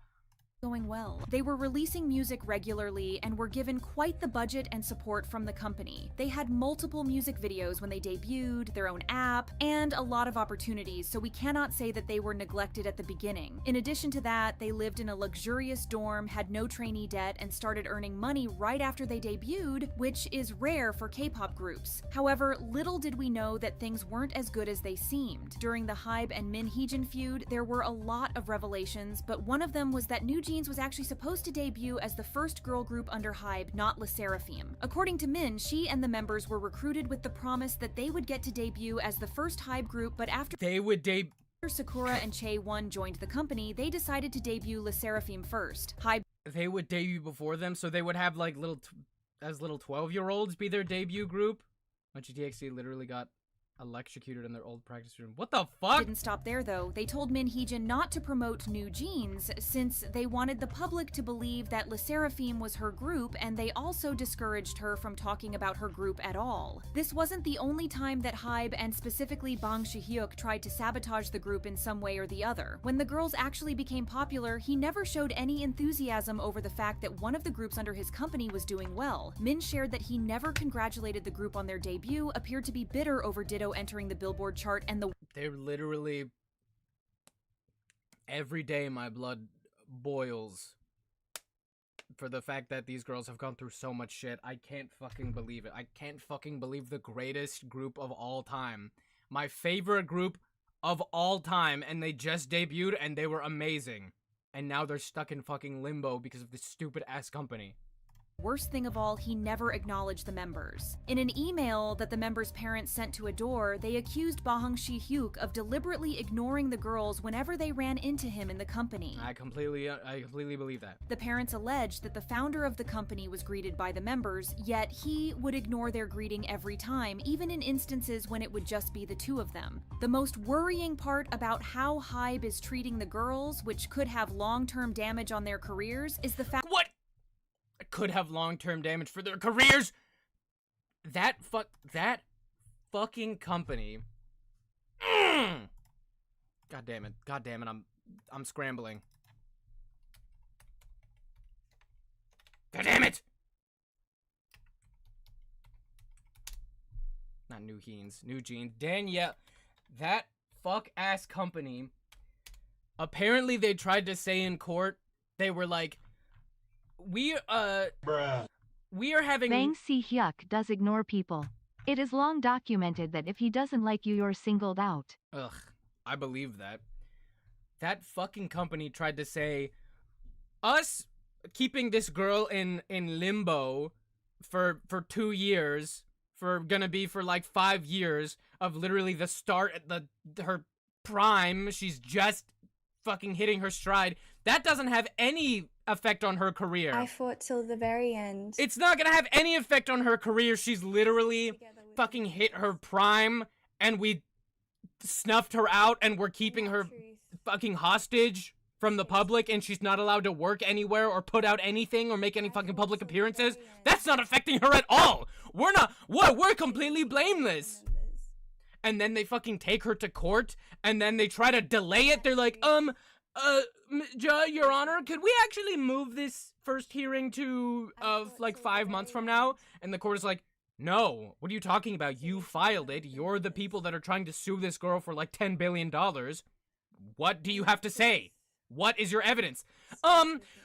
going well. They were releasing music regularly and were given quite the budget and support from the company. They had multiple music videos when they debuted, their own app, and a lot of opportunities, so we cannot say that they were neglected at the beginning. In addition to that, they lived in a luxurious dorm, had no trainee debt, and started earning money right after they debuted, which is rare for K-pop groups. However, little did we know that things weren't as good as they seemed. During the HYBE and Min Heejin feud, there were a lot of revelations, but one of them was that New Jeans was actually supposed to debut as the first girl group under HYBE, not LE SSERAFIM. According to Min, she and the members were recruited with the promise that they would get to debut as the first HYBE group, but after Sakura and Chaewon joined the company, they decided to debut LE SSERAFIM first. HYBE They would debut before them, so they would have like little 12-year-olds be their debut group. Bunch of TXT literally got electrocuted in their old practice room. What the fuck? Didn't stop there though. They told Min Heejin not to promote New Jeans since they wanted the public to believe that LE SSERAFIM was her group, and they also discouraged her from talking about her group at all. This wasn't the only time that HYBE and specifically Bang Shi-hyuk tried to sabotage the group in some way or the other. When the girls actually became popular, he never showed any enthusiasm over the fact that one of the groups under his company was doing well. Min shared that he never congratulated the group on their debut, appeared to be bitter over Ditto entering the Billboard chart, and they're literally every day my blood boils for the fact that these girls have gone through so much shit. I can't fucking believe it. I can't fucking believe the greatest group of all time, my favorite group of all time, and they just debuted and they were amazing. and now they're stuck in fucking limbo because of this stupid ass company. Worst thing of all, he never acknowledged the members. In an email that the members' parents sent to Adore, they accused Bahang Shi-hyuk of deliberately ignoring the girls whenever they ran into him in the company. I completely believe that. The parents alleged that the founder of the company was greeted by the members, yet he would ignore their greeting every time, even in instances when it would just be the two of them. The most worrying part about how HYBE is treating the girls, which could have long-term damage on their careers, is the fact— What? Could have long-term damage for their careers. That fucking company. God damn it. I'm scrambling. God damn it. Not New Jeans. Danielle. That fuck-ass company. Apparently they tried to say in court, they were like, we are having— Bang Si-hyuk does ignore people. It is long documented that if he doesn't like you, you're singled out. Ugh, I believe that. That fucking company tried to say, us keeping this girl in limbo for 2 years, gonna be for like 5 years of literally the start at her prime, she's just fucking hitting her stride. That doesn't have any effect on her career. I fought till the very end. It's not gonna have any effect on her career. She's literally fucking hit her prime, and we snuffed her out, and we're keeping her fucking hostage from the public, and she's not allowed to work anywhere or put out anything or make any fucking public appearances. That's not affecting her at all. We're completely blameless. And then they fucking take her to court, and then they try to delay it. They're like, Your Honor, could we actually move this first hearing to, like 5 months from now? And the court is like, no, what are you talking about? You filed it. You're the people that are trying to sue this girl for like $10 billion. What do you have to say? What is your evidence?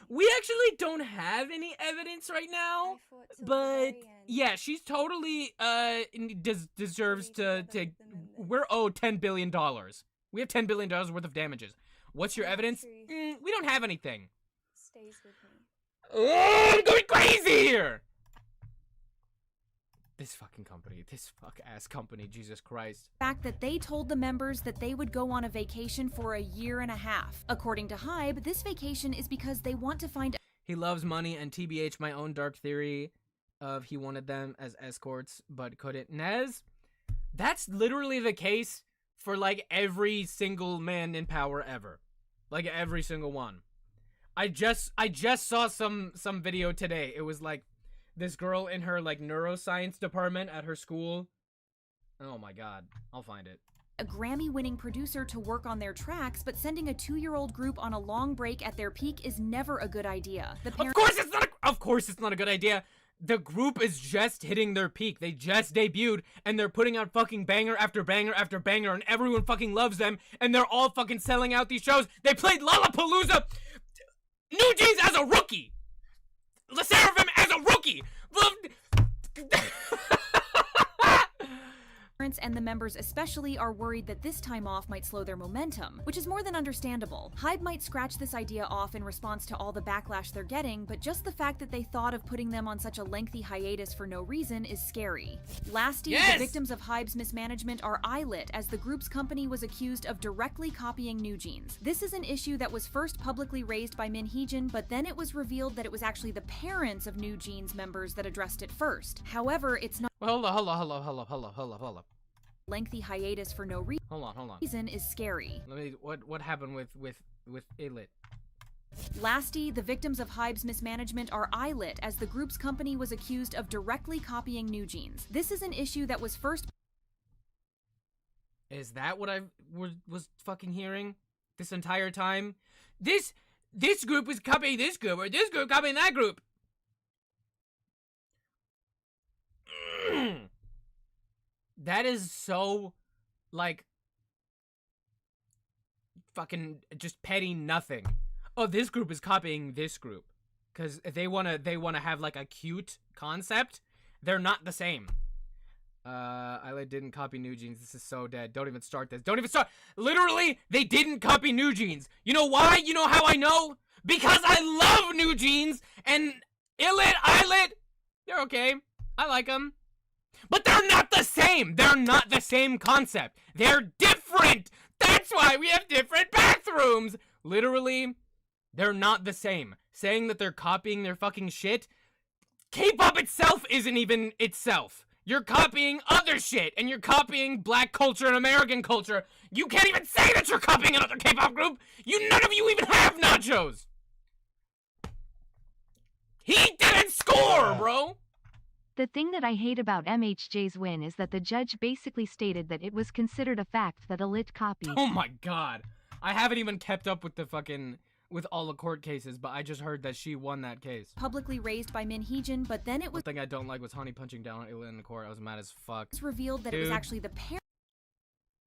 We actually don't have any evidence right now, but yeah, she's totally, deserves to, we're owed $10 billion. We have $10 billion worth of damages. What's your evidence? We don't have anything. Stays with me. Oh, I'm going crazy here! This fucking company, this fuck-ass company, Jesus Christ. Fact that they told the members that they would go on a vacation for a year and a half. According to HYBE, this vacation is because they want to find— He loves money, and TBH, my own dark theory of he wanted them as escorts, but couldn't. Nez, that's literally the case for, like, every single man in power ever. Like, every single one. I just saw some video today. It was, like, this girl in her, like, neuroscience department at her school. Oh my god. I'll find it. A Grammy-winning producer to work on their tracks, but sending a 2-year-old group on a long break at their peak is never a good idea. Of course it's not a good idea. The group is just hitting their peak. They just debuted, and they're putting out fucking banger after banger after banger, and everyone fucking loves them, and they're all fucking selling out these shows. They played Lollapalooza! New Jeans as a rookie! Le Seraphim as a rookie! And the members especially are worried that this time off might slow their momentum, which is more than understandable. HYBE might scratch this idea off in response to all the backlash they're getting, but just the fact that they thought of putting them on such a lengthy hiatus for no reason is scary. Lastly, the victims of HYBE's mismanagement are eyelit, as the group's company was accused of directly copying New Jeans. This is an issue that was first publicly raised by Min Hee-jin, but then it was revealed that it was actually the parents of New Jeans members that addressed it first. However, it's not— Hold up. Lengthy hiatus for no Hold on. reason is scary. What happened with Ilit? Lastly, the victims of HYBE's mismanagement are eyelit, as the group's company was accused of directly copying New Jeans. This is an issue that was first— Is that what I was fucking hearing this entire time? This group was copying this group, or this group copying that group. That is so, like, fucking just petty nothing. Oh, this group is copying this group. Because they wanna have, like, a cute concept. They're not the same. Islet didn't copy New Jeans. This is so dead. Don't even start this. Don't even start. Literally, they didn't copy New Jeans. You know why? You know how I know? Because I love New Jeans and Islet, they're okay. I like them. But they're not the same. They're not the same concept. They're different. That's why we have different bathrooms. Literally, they're not the same. Saying that they're copying their fucking shit, K-pop itself isn't even itself. You're copying other shit, and you're copying black culture and American culture. You can't even say that you're copying another K-pop group. None of you even have nachos. He didn't score, bro. The thing that I hate about MHJ's win is that the judge basically stated that it was considered a fact that Alit copied. Oh my god. I haven't even kept up with with all the court cases, but I just heard that she won that case. Publicly raised by Min Heejin, but then it was The thing I don't like was Honey punching down on Ilya in the court. I was mad as fuck. revealed that it was actually the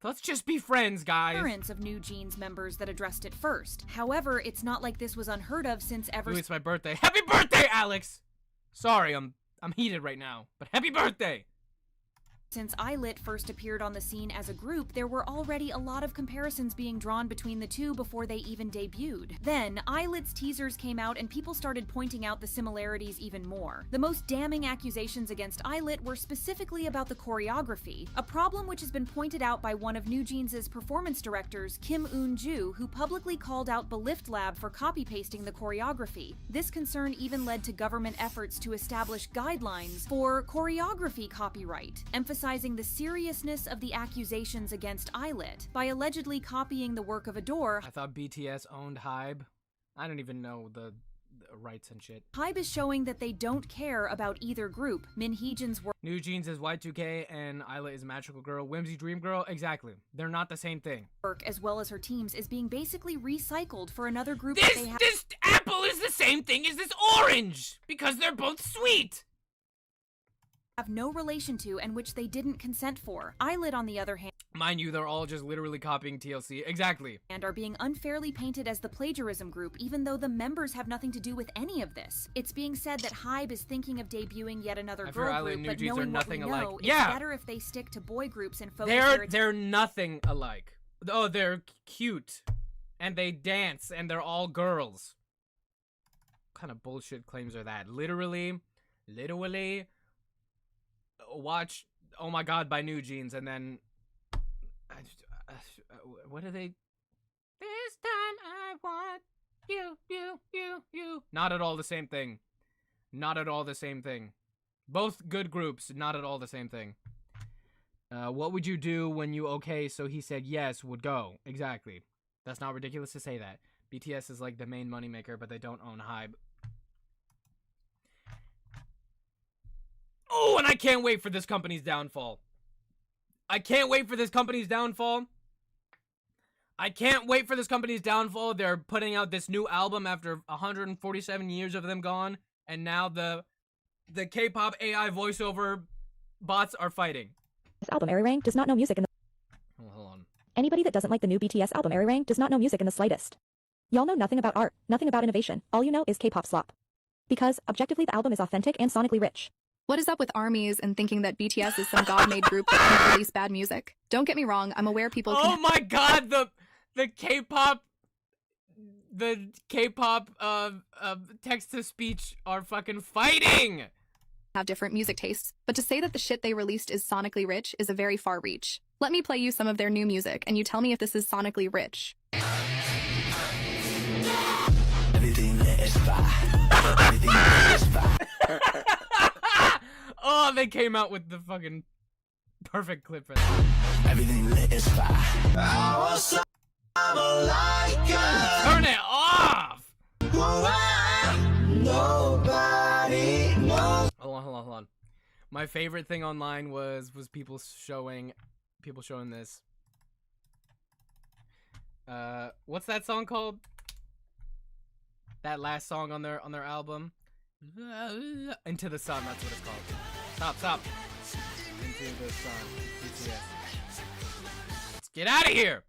Let's just be friends, guys. parents of New Jeans members that addressed it first. However, it's not like this was unheard of since ever Ooh, it's my birthday. Happy birthday, Alex! Sorry, I'm heated right now, but happy birthday! Since Islet first appeared on the scene as a group, there were already a lot of comparisons being drawn between the two before they even debuted. Then, Islet's teasers came out and people started pointing out the similarities even more. The most damning accusations against Islet were specifically about the choreography, a problem which has been pointed out by one of New Jeans' performance directors, Kim Eun-ju, who publicly called out Belift Lab for copy-pasting the choreography. This concern even led to government efforts to establish guidelines for choreography copyright, emphasizing the seriousness of the accusations against Islet by allegedly copying the work of Adore. I thought BTS owned HYBE. I don't even know the rights and shit. HYBE is showing that they don't care about either group. Min Heejin's New Jeans is Y2K and Islet is Magical Girl. Whimsy Dream Girl? Exactly. They're not the same thing. work, as well as her teams, is being basically recycled for another group This that they have. This apple is the same thing as this orange! Because they're both sweet! Have no relation to and which they didn't consent for. Islet, on the other hand, Mind you, they're all just literally copying TLC. Exactly. and are being unfairly painted as the plagiarism group, even though the members have nothing to do with any of this. It's being said that HYBE is thinking of debuting yet another I fear girl Islet group, and New but Jeans are knowing what we nothing alike. know, it's Yeah. better if they stick to boy groups and focus their They're nothing alike. Oh, they're cute. And they dance, and they're all girls. What kind of bullshit claims are that? Literally, watch Oh My God by New Jeans, and then what are they? This time I want you. Not at all the same thing. Not at all the same thing. Both good groups, not at all the same thing. What would you do when you okay so he said yes would go? Exactly. That's not ridiculous to say that. BTS is like the main moneymaker, but they don't own HYBE. Oh, and I can't wait for this company's downfall. I can't wait for this company's downfall. They're putting out this new album after 147 years of them gone, and now the K-pop AI voiceover bots are fighting. This album Arirang does not know music in the... Hold on. Anybody that doesn't like the new BTS album Arirang does not know music in the slightest. Y'all know nothing about art, nothing about innovation. All you know is K-pop slop. Because, objectively, the album is authentic and sonically rich. What is up with armies and thinking that BTS is some god-made group that can release bad music? Don't get me wrong, I'm aware people Oh my god, the K-pop text-to-speech are fucking fighting! have different music tastes, but to say that the shit they released is sonically rich is a very far reach. Let me play you some of their new music, and you tell me if this is sonically rich. Oh, they came out with the fucking perfect clip for that. Everything lit is fire. Turn it off! Nobody knows. Hold on. My favorite thing online was people showing this. What's that song called? That last song on their album? Into the Sun, that's what it's called. Stop. Into the Sun. BTS. Let's get out of here!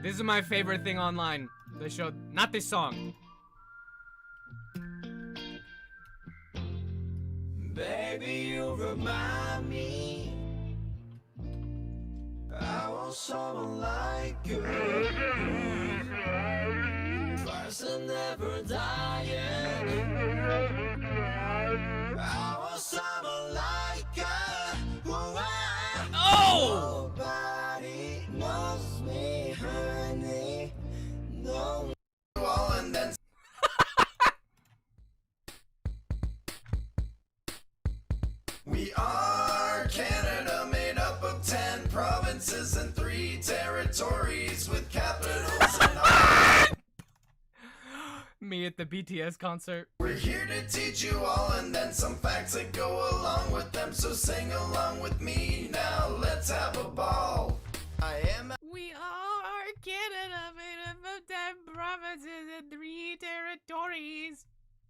This is my favorite thing online. They showed, not this song. Baby, you remind me I want someone like you. First and never dying. I want someone like her. Oh! Nobody knows me, honey. No one, and then we are Canada, made up of 10 provinces and 3 territories with capitals and all. Me at the BTS concert. We're here to teach you all and then some facts that go along with them. So sing along with me now, let's have a ball. I am. We are Canada, made up of 10 provinces and 3 territories.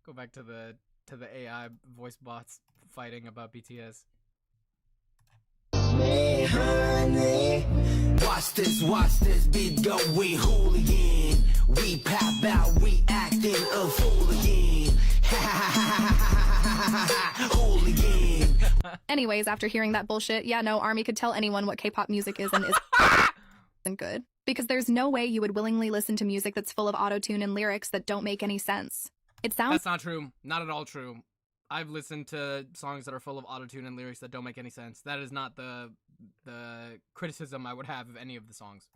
Go back to the AI voice bots fighting about BTS. Me, honey. Watch this beat go, we hooligan. We pop out, we acting a fool again. Hooligan. Anyways, after hearing that bullshit, yeah, no, ARMY could tell anyone what K-pop music is and isn't good. Because there's no way you would willingly listen to music that's full of autotune and lyrics that don't make any sense. It sounds— That's not true. Not at all true. I've listened to songs that are full of autotune and lyrics that don't make any sense. That is not the criticism I would have of any of the songs.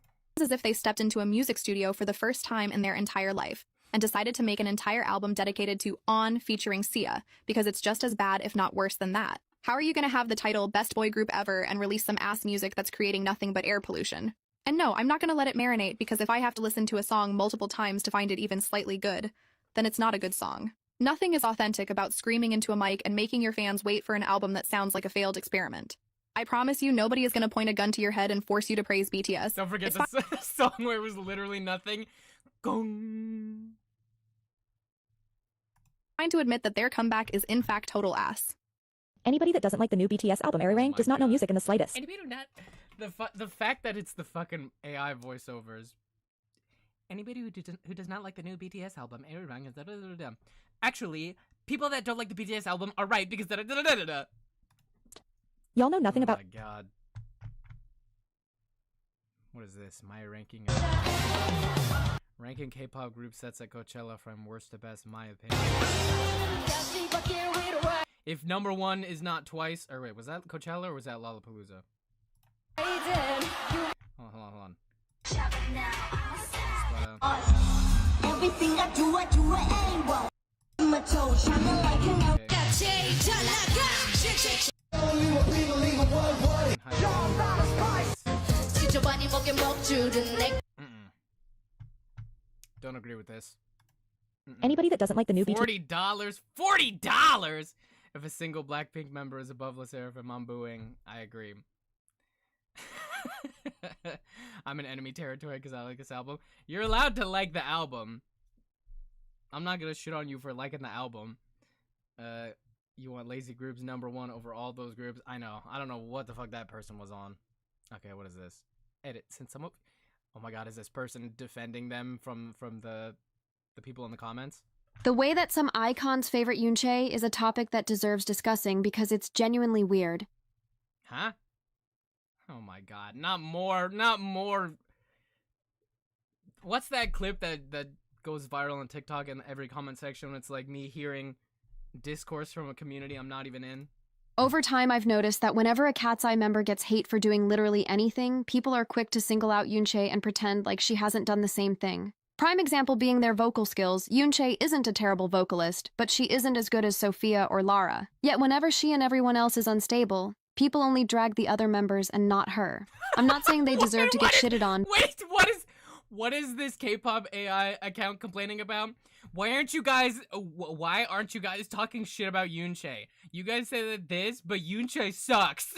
as if they stepped into a music studio for the first time in their entire life and decided to make an entire album dedicated to On featuring Sia, because it's just as bad, if not worse than that. How are you going to have the title Best Boy Group Ever and release some ass music that's creating nothing but air pollution? And no, I'm not going to let it marinate, because if I have to listen to a song multiple times to find it even slightly good, then it's not a good song. Nothing is authentic about screaming into a mic and making your fans wait for an album that sounds like a failed experiment. I promise you, nobody is going to point a gun to your head and force you to praise BTS. Don't forget the song where it was literally nothing. Gong. Trying to admit that their comeback is in fact total ass. Anybody that doesn't like the new BTS album Airing does not know music in the slightest. Anybody who not the fact that it's the fucking AI voiceovers. Anybody who does not like the new BTS album Airing is da-da-da-da-da. Actually, people that don't like the BTS album are right because da-da-da-da-da-da. Y'all know nothing about— Oh my god. What is this? My ranking ranking K-pop group sets at Coachella from worst to best, my opinion. If number one is not twice, or wait, was that Coachella or was that Lollapalooza? Hold on. Everything I do ain't wrong. My toes shining like an Don't agree with this. Anybody that doesn't like the new $40? $40! If a single Blackpink member is above LE SSERAFIM, I'm booing. I agree. I'm in enemy territory because I like this album. You're allowed to like the album. I'm not gonna shit on you for liking the album. You want Lazy Group's number one over all those groups? I know. I don't know what the fuck that person was on. Okay, what is this? Edit. Since some of— oh my god, is this person defending them from the people in the comments? The way that some icons favorite Yoonchae is a topic that deserves discussing because it's genuinely weird. Huh? Oh my god, not more. What's that clip that goes viral on TikTok in every comment section? It's like me hearing discourse from a community I'm not even in. Over time, I've noticed that whenever a Cat's Eye member gets hate for doing literally anything, people are quick to single out Yoonchae and pretend like she hasn't done the same thing. Prime example being their vocal skills. Yoonchae isn't a terrible vocalist, but she isn't as good as Sophia or Lara. Yet whenever she and everyone else is unstable, people only drag the other members and not her. I'm not saying they deserve to get shitted on. Wait, what is this K-pop AI account complaining about? Why aren't you guys talking shit about Yoonchae? You guys say that this, but Yoonchae sucks.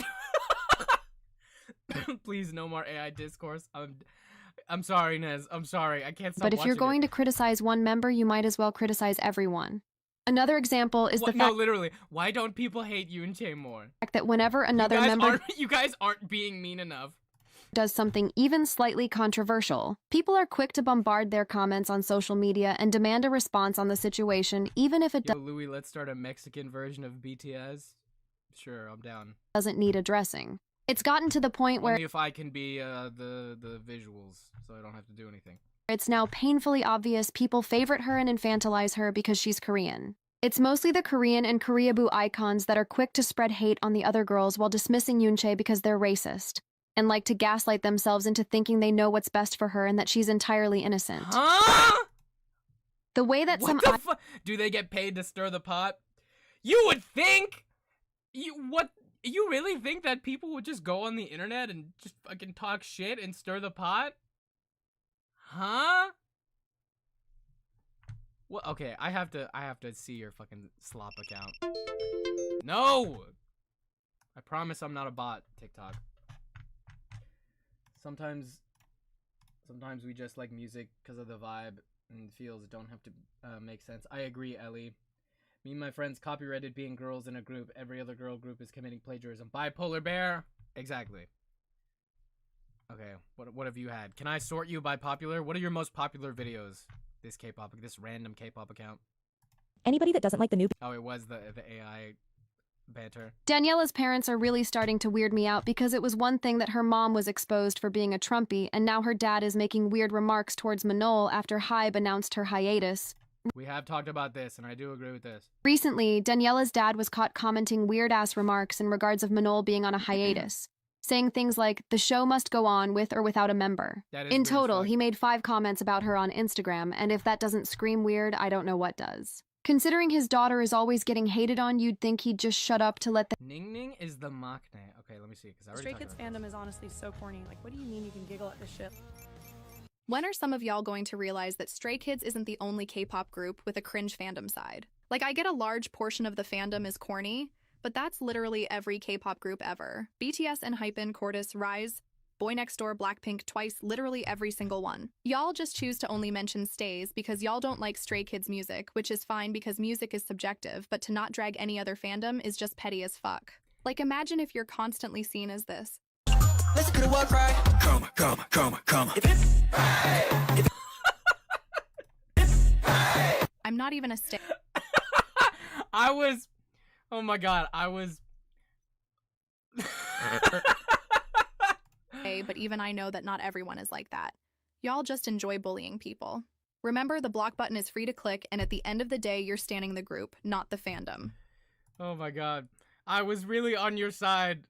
Please, no more AI discourse. I'm sorry, Nez. I'm sorry. I can't stop But if you're going to criticize one member, you might as well criticize everyone. Another example is no, literally. Why don't people hate Yoonchae more? Fact that whenever another member— you guys aren't being mean enough. does something even slightly controversial, people are quick to bombard their comments on social media and demand a response on the situation, even if it Yo, Louis, let's start a Mexican version of BTS. Sure, I'm down. doesn't need addressing. It's gotten to the point where Only if I can be the visuals, so I don't have to do anything. it's now painfully obvious people favorite her and infantilize her because she's Korean. It's mostly the Korean and Koreaboo icons that are quick to spread hate on the other girls while dismissing Yoonchae because they're racist, and like to gaslight themselves into thinking they know what's best for her and that she's entirely innocent. Huh? The way that What the fu- Do they get paid to stir the pot? You would think! You really think that people would just go on the internet and just fucking talk shit and stir the pot? Huh? Well, okay, I have to see your fucking slop account. No! I promise I'm not a bot, TikTok. Sometimes we just like music because of the vibe and feels don't have to make sense. I agree, Ellie. Me and my friends copyrighted being girls in a group. Every other girl group is committing plagiarism. Bipolar Bear? Exactly. Okay, what have you had? Can I sort you by popular? What are your most popular videos? This random K-pop account. Anybody that doesn't like the new... Oh, it was the AI banter. Daniela's parents are really starting to weird me out because it was one thing that her mom was exposed for being a Trumpy, and now her dad is making weird remarks towards Manol after HYBE announced her hiatus. We have talked about this, and I do agree with this. Recently, Daniela's dad was caught commenting weird-ass remarks in regards of Manol being on a hiatus, saying things like, the show must go on with or without a member. In total, he made 5 comments about her on Instagram, and if that doesn't scream weird, I don't know what does. Considering his daughter is always getting hated on, you'd think he'd just shut up to let the— Ning Ning is the maknae. Okay, let me see, because I already Stray Kids fandom is honestly so corny. Like, what do you mean you can giggle at this shit? When are some of y'all going to realize that Stray Kids isn't the only K-pop group with a cringe fandom side? Like, I get a large portion of the fandom is corny, but that's literally every K-pop group ever. BTS and HYBE, Cordis, Rise, Boy Next Door, Blackpink, Twice, literally every single one. Y'all just choose to only mention stays because y'all don't like Stray Kids music, which is fine because music is subjective, but to not drag any other fandom is just petty as fuck. Like, imagine if you're constantly seen as this. Listen to the war cry. Come. I'm not even a stay. Oh my god, But even I know that not everyone is like that. Y'all just enjoy bullying people. Remember, the block button is free to click, and at the end of the day, you're standing the group, not the fandom. Oh my god. I was really on your side,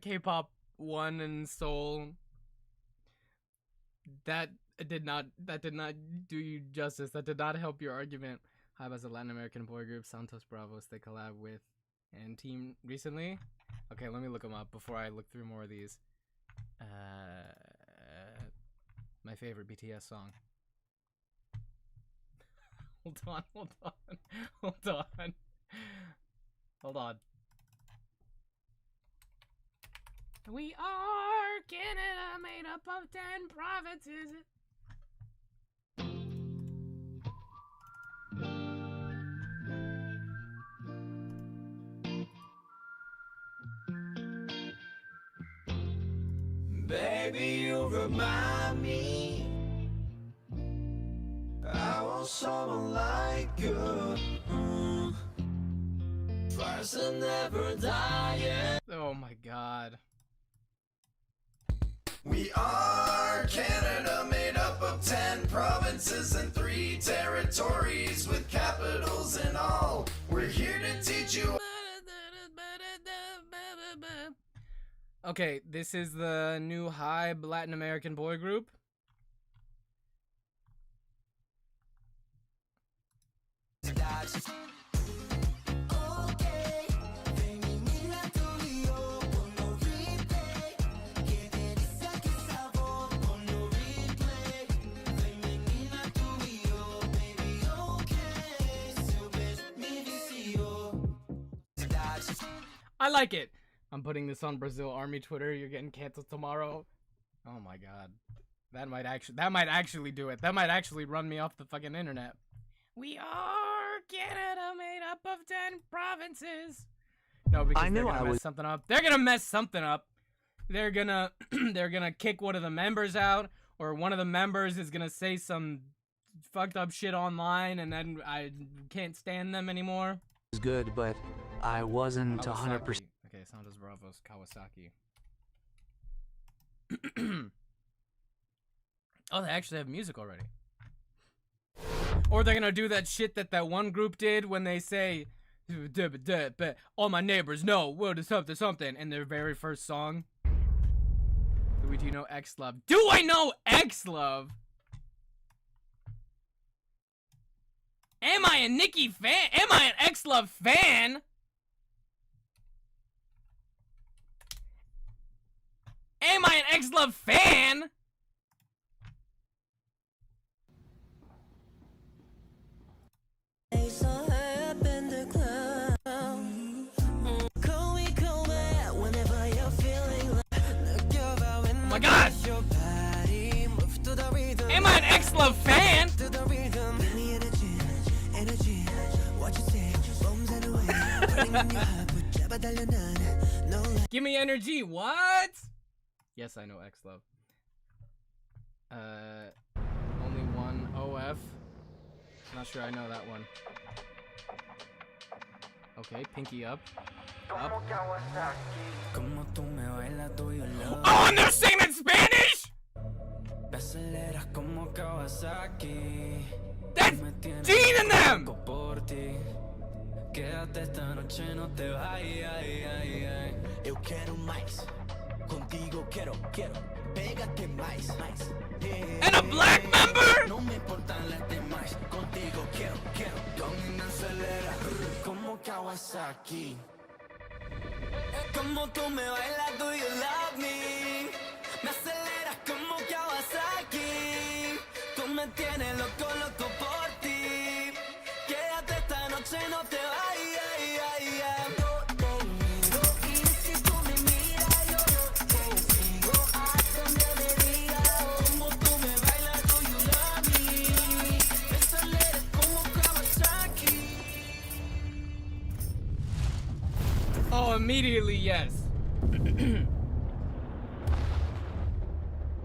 K-pop 1 and Seoul. That did not do you justice. That did not help your argument. HYBE as a Latin American boy group, Santos Bravos, they collab with and team recently. Okay, let me look them up before I look through more of these. My favorite BTS song. Hold on. We are Canada, made up of 10 provinces. Baby, you remind me I want someone like you. Fires are never dying. Oh my god. We are Canada, made up of 10 provinces and 3 territories with capitals and all. We're here to teach you. Okay, this is the new HYBE Latin American boy group. I like it. I'm putting this on Brazil Army Twitter. You're getting canceled tomorrow. Oh my god. That might actually do it. That might actually run me off the fucking internet. We are Canada, made up of 10 provinces. No, because they're gonna mess something up. They're gonna mess something up. they're gonna they're gonna kick one of the members out, or one of the members is gonna say some fucked up shit online, and then I can't stand them anymore. It's good, but I wasn't Kawasaki. 100%. Okay, Santos Bravos, Kawasaki. Oh, they actually have music already. Or they're gonna do that shit that that one group did when they say, all my neighbors know, what is something something, in their very first song. Louis, do you know X-Love? Do I know X-Love? Am I a Nicki fan? Am I an X-Love fan? Am I an X-Love fan? Oh my god! Am I an X-Love fan? Give me energy, what? Yes, I know X-Love. Only one OF. Not sure I know that one. Okay, pinky up. Up. Oh, and they're singing in Spanish? That's Gene in them! Eu quero mais. Contigo quero. Pégate mais. And a black member? No me importan las demás. Contigo quiero. Domina, acelera. Como Kawasaki. Como tú me bailas, do you love me? Me aceleras como Kawasaki. Tú me tienes loco por ti. Quédate esta noche, no te vayas. Oh, immediately, yes.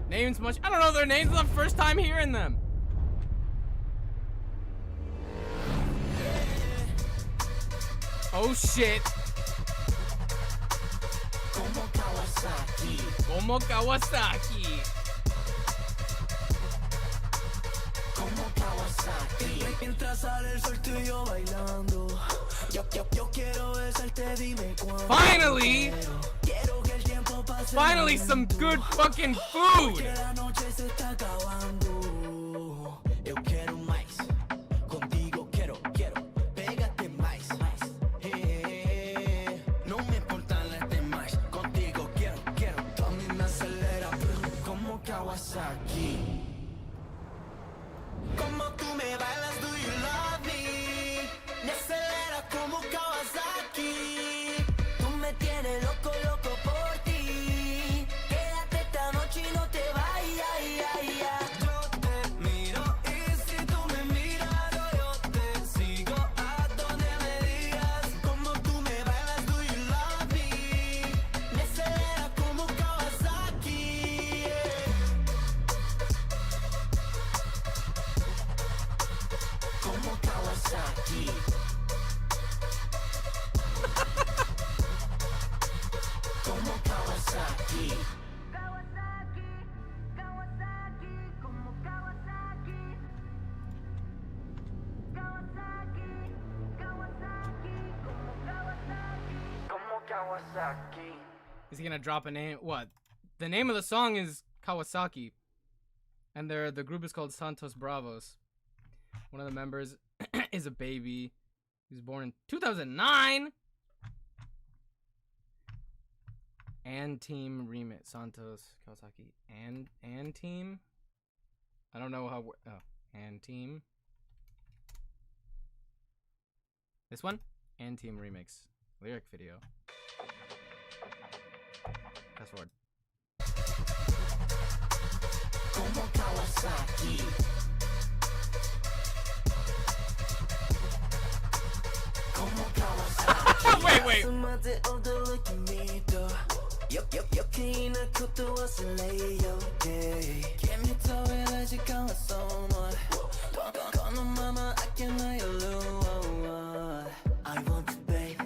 Names much? I don't know their names. The first time hearing them. Oh shit. Como Kawasaki. Como Kawasaki. Como Kawasaki. Mientras sale el sol, tú y yo bailando. Yo quiero besarte, dime cuándo. Finally! Quiero que el tiempo pase. Finally, some good fucking food! Porque la noche se está acabando. Eu quero mais. Contigo quiero. Pégate mais. No me importan las demás. Contigo quiero. También me acelera. Como Kawasaki. Como tú me bailas, do you love me? Me acelera como Kawasaki. Tú me tienes loco por ti. Quédate esta noche y no te vayas. Yo te miro y si tú me miras, yo te sigo a donde me digas. Como tú me bailas, do you love me? Me acelera como Kawasaki. Como Kawasaki. Como Kawasaki. Como Kawasaki. Is he gonna drop a name? What? The name of the song is Kawasaki. And the group is called Santos Bravos. One of the members is a baby. He was born in 2009. And Team Remit. Santos, Kawasaki, and Team. I don't know how. Oh, and Team. This one? And Team Remix. Lyric video. Fast forward. Como Kawasaki. Como Kawasaki. Wait. 여기 낳고 또 왔을래요 Give me to it 아직 가왔어 거는 mama 아껴놔요 I want you babe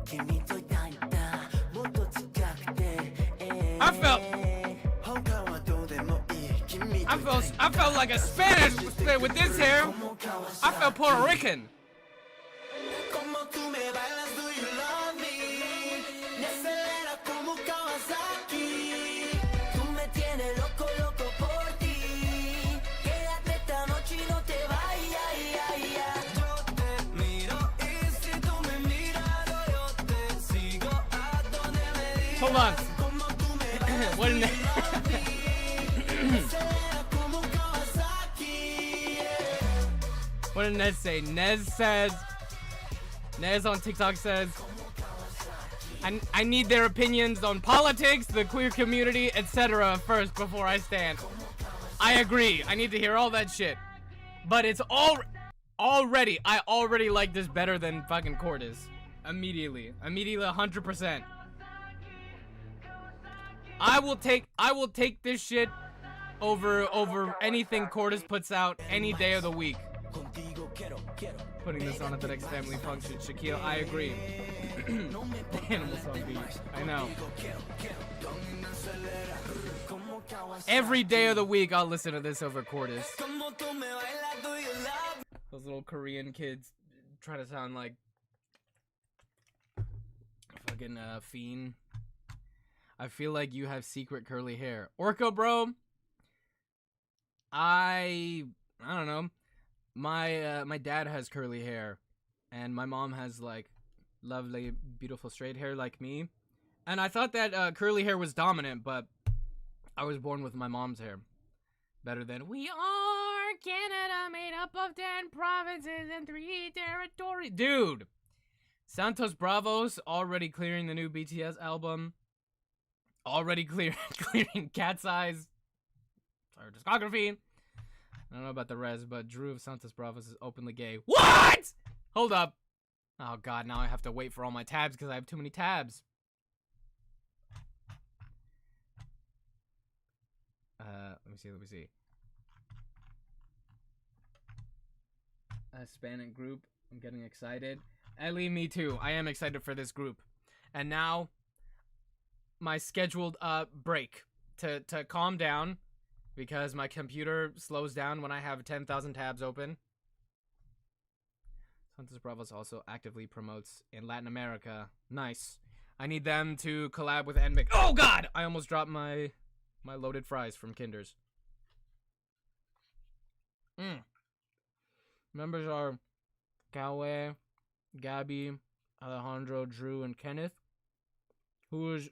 김이 또 다니다 모두 지각돼 I felt like a Spanish with this hair. I felt Puerto Rican. Como tú me bailas, do you love me? Me acelera como Kawasaki. Tú me tienes loco, loco por ti. Quédate esta noche y no te vayas. Yo te miro y si tú me miras, yo te sigo a donde me digas. Hold on. Como tú me bailas, What in What did Nez say? Nez on TikTok says, I need their opinions on politics, the queer community, etc. first before I stand. I agree. I need to hear all that shit. But it's already, I already like this better than fucking Cordes. Immediately 100%. I will take this shit over anything Cordes puts out any day of the week. Putting this on at the next family function. Shaquille, I agree. Animals on beach. I know. Every day of the week, I'll listen to this over Cordes. Those little Korean kids try to sound like fucking fiend. I feel like you have secret curly hair. Orca, bro. I don't know. My dad has curly hair, and my mom has like lovely, beautiful straight hair like me. And I thought that curly hair was dominant, but I was born with my mom's hair. Better than we are Canada, made up of 10 provinces and 3 territories. Dude, Santos Bravos already clearing the new BTS album. Already clearing Cat's Eyes. Our discography. I don't know about the rest, but Drew of Santos Bravos is openly gay. What? Hold up. Oh god, now I have to wait for all my tabs because I have too many tabs. Let me see. A Hispanic group. I'm getting excited. Ellie, me too. I am excited for this group. And now, my scheduled break to calm down. Because my computer slows down when I have 10,000 tabs open. Santos Bravos also actively promotes in Latin America. Nice. I need them to collab with NMIC. Oh god! I almost dropped my loaded fries from Kinder's. Members are Kawe, Gabby, Alejandro, Drew, and Kenneth. Who was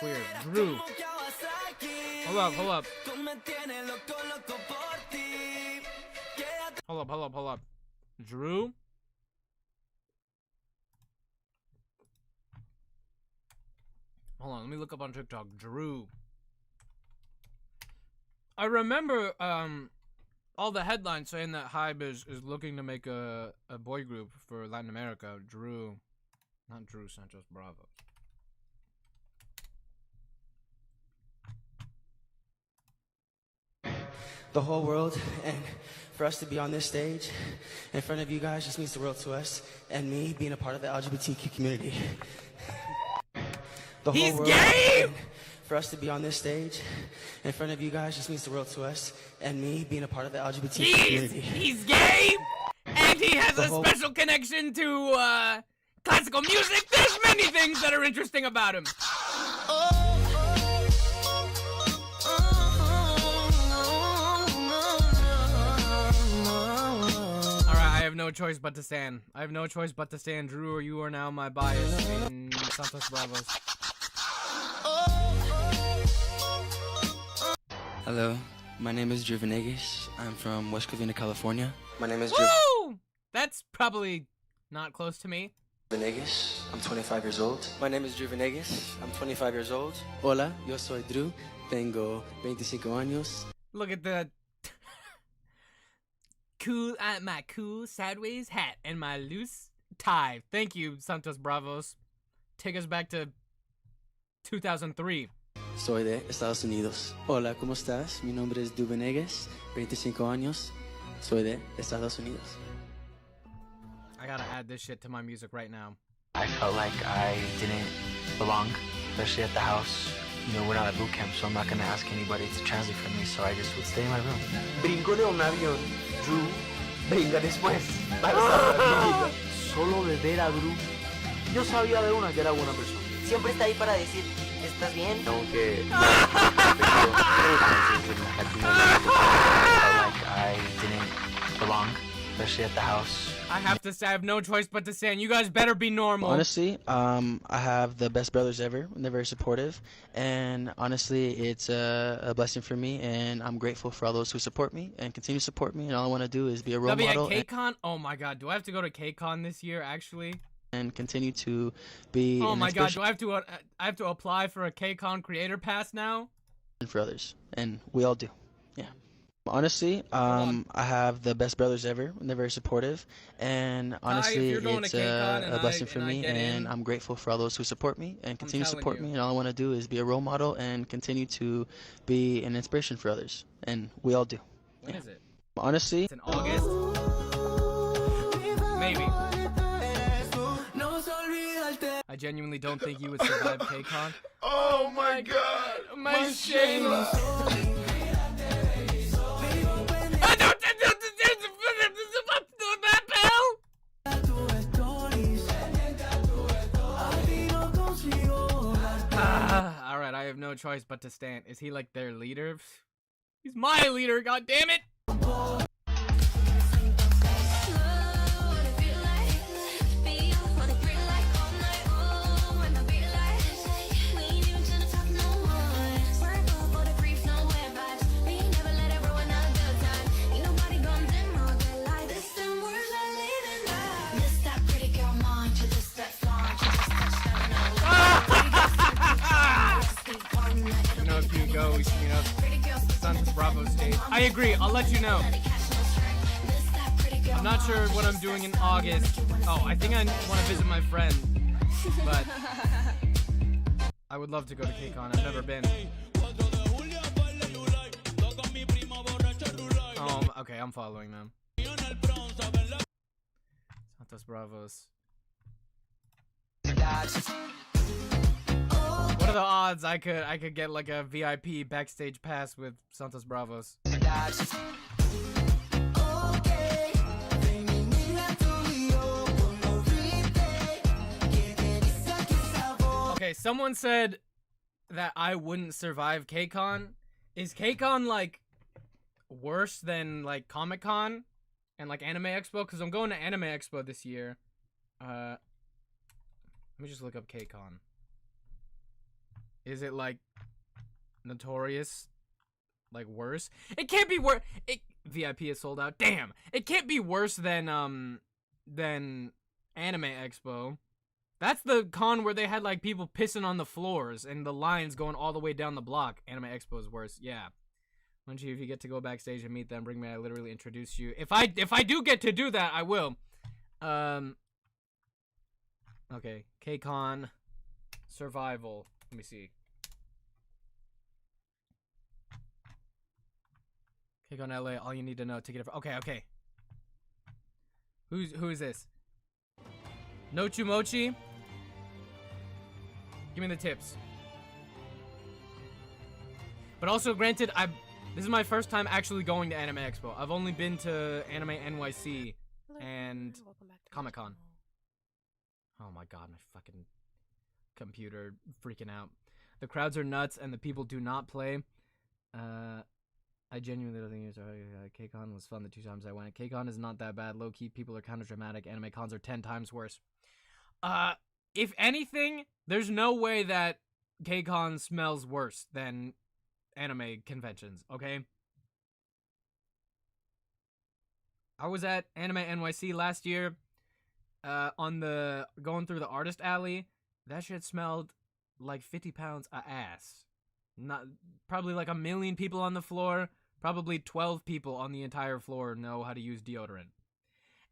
queer? Drew. Hold up. Hold up. Drew? Hold on, let me look up on TikTok. Drew. I remember all the headlines saying that HYBE is looking to make a boy group for Latin America. Drew. Not Drew Santos Bravo. The whole world, and for us to be on this stage in front of you guys just means the world to us, and me being a part of the LGBTQ community. The whole world, gay! and for us to be on this stage in front of you guys just means the world to us, and me being a part of the LGBTQ community. He's gay, and he has a special connection to classical music. There's many things that are interesting about him. I have no choice but to stand. Drew, or you are now my bias in Santos Bravos. Hello, my name is Drew Venegas. I'm from West Covina, California. My name is Drew Woo! That's probably not close to me. Venegas. I'm 25 years old. My name is Drew Venegas. I'm 25 years old. Hola, yo soy Drew. Tengo 25 años. Look at the my cool sideways hat and my loose tie. Thank you, Santos Bravos. Take us back to 2003. Soy de Estados Unidos. Hola, ¿cómo estás? Mi nombre es Duvenegues, 25 años. Soy de Estados Unidos. I gotta add this shit to my music right now. I felt like I didn't belong, especially at the house. You know, we're not at boot camp, so I'm not gonna ask anybody to translate for me, so I just would stay in my room. Brinco de un avión. Drew, venga después. Para salvar mi vida. Solo de ver a Drew, yo sabía de una que era buena persona. Siempre está ahí para decir, ¿estás bien? Aunque I felt like I didn't belong, especially at the house. I have to say, I have no choice but to say, and you guys better be normal. Honestly, I have the best brothers ever, and they're very supportive. And honestly, it's a blessing for me, and I'm grateful for all those who support me and continue to support me. And all I want to do is be a role model. KCON? Oh my god, do I have to go to KCON this year, actually? And continue to be. Oh my god, do I have to apply for a KCON creator pass now? For others, and we all do. Yeah. Honestly, I have the best brothers ever, and they're very supportive. And honestly, it's a blessing for me, and I'm grateful for all those who support me and continue to support me. And all I want to do is be a role model and continue to be an inspiration for others, and we all do. When is it? Honestly, it's in August. Maybe. I genuinely don't think you would survive KCON. Oh my god, my shame. Alright, I have no choice but to stand. Is he like their leader? He's my leader, god damn it! I agree, I'll let you know. I'm not sure what I'm doing in August. Oh, I think I want to visit my friend. But I would love to go to KCON. I've never been. Okay, I'm following them. Santos Bravos. What are the odds I could get like a VIP backstage pass with Santos Bravos? Okay, someone said that I wouldn't survive KCON. Is KCON like worse than like Comic-Con and like Anime Expo? Because I'm going to Anime Expo this year. Let me just look up KCON. Is it like notorious? Like worse? It can't be worse. VIP is sold out. Damn. It can't be worse than Anime Expo. That's the con where they had like people pissing on the floors and the lines going all the way down the block. Anime Expo is worse. Yeah. Why don't you, if you get to go backstage and meet them, bring me. I literally introduce you. If I do get to do that, I will. Okay. KCON survival. Let me see. KCON LA, all you need to know. Ticket. Okay. Who is this? Nochu Mochi? Give me the tips. But also, granted, this is my first time actually going to Anime Expo. I've only been to Anime NYC and Comic-Con. Oh my god, my fucking computer freaking out. The crowds are nuts and the people do not play. I genuinely don't think KCON was fun the 2 times I went. KCON is not that bad. Low-key, people are kind of dramatic. Anime cons are 10 times worse. If anything, there's no way that KCON smells worse than anime conventions, okay? I was at Anime NYC last year, going through the artist alley. That shit smelled like 50 pounds of ass. Probably like 1 million people on the floor. Probably 12 people on the entire floor know how to use deodorant.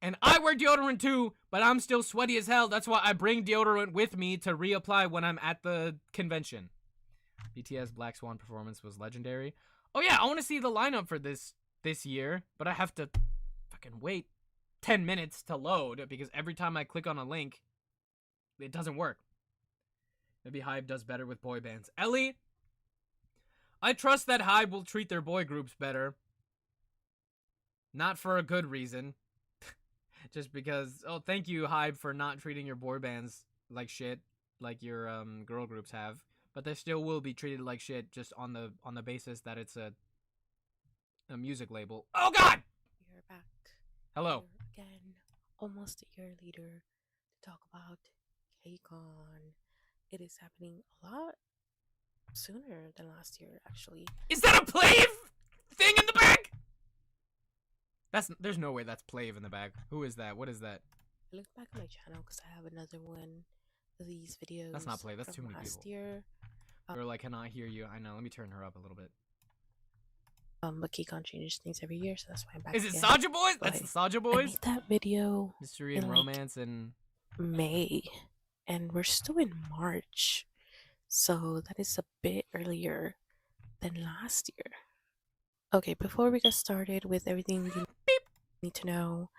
And I wear deodorant too, but I'm still sweaty as hell. That's why I bring deodorant with me to reapply when I'm at the convention. BTS Black Swan performance was legendary. Oh yeah, I want to see the lineup for this year, but I have to fucking wait 10 minutes to load because every time I click on a link, it doesn't work. Maybe HYBE does better with boy bands. Ellie, I trust that HYBE will treat their boy groups better. Not for a good reason. Just because, oh, thank you, HYBE, for not treating your boy bands like shit, like your girl groups have. But they still will be treated like shit, just on the basis that it's a music label. Oh God! We're back. Hello. Here again, almost a year later, to talk about KCON. It is happening a lot sooner than last year, actually. Is that a Plave thing in the back? There's no way that's Plave in the back. Who is that? What is that? I looked back at my channel because I have another one of these videos. That's not Plave. That's too from many last people. year. Or like, cannot hear you. I know. Let me turn her up a little bit. But KCON changes things every year, so that's why I'm back. Is it again. Saja Boys? But That's the Saja I Boys? made that video Mystery and in, romance and May, and we're still in March, so that is a bit earlier than last year. Okay, before we get started with everything you need to know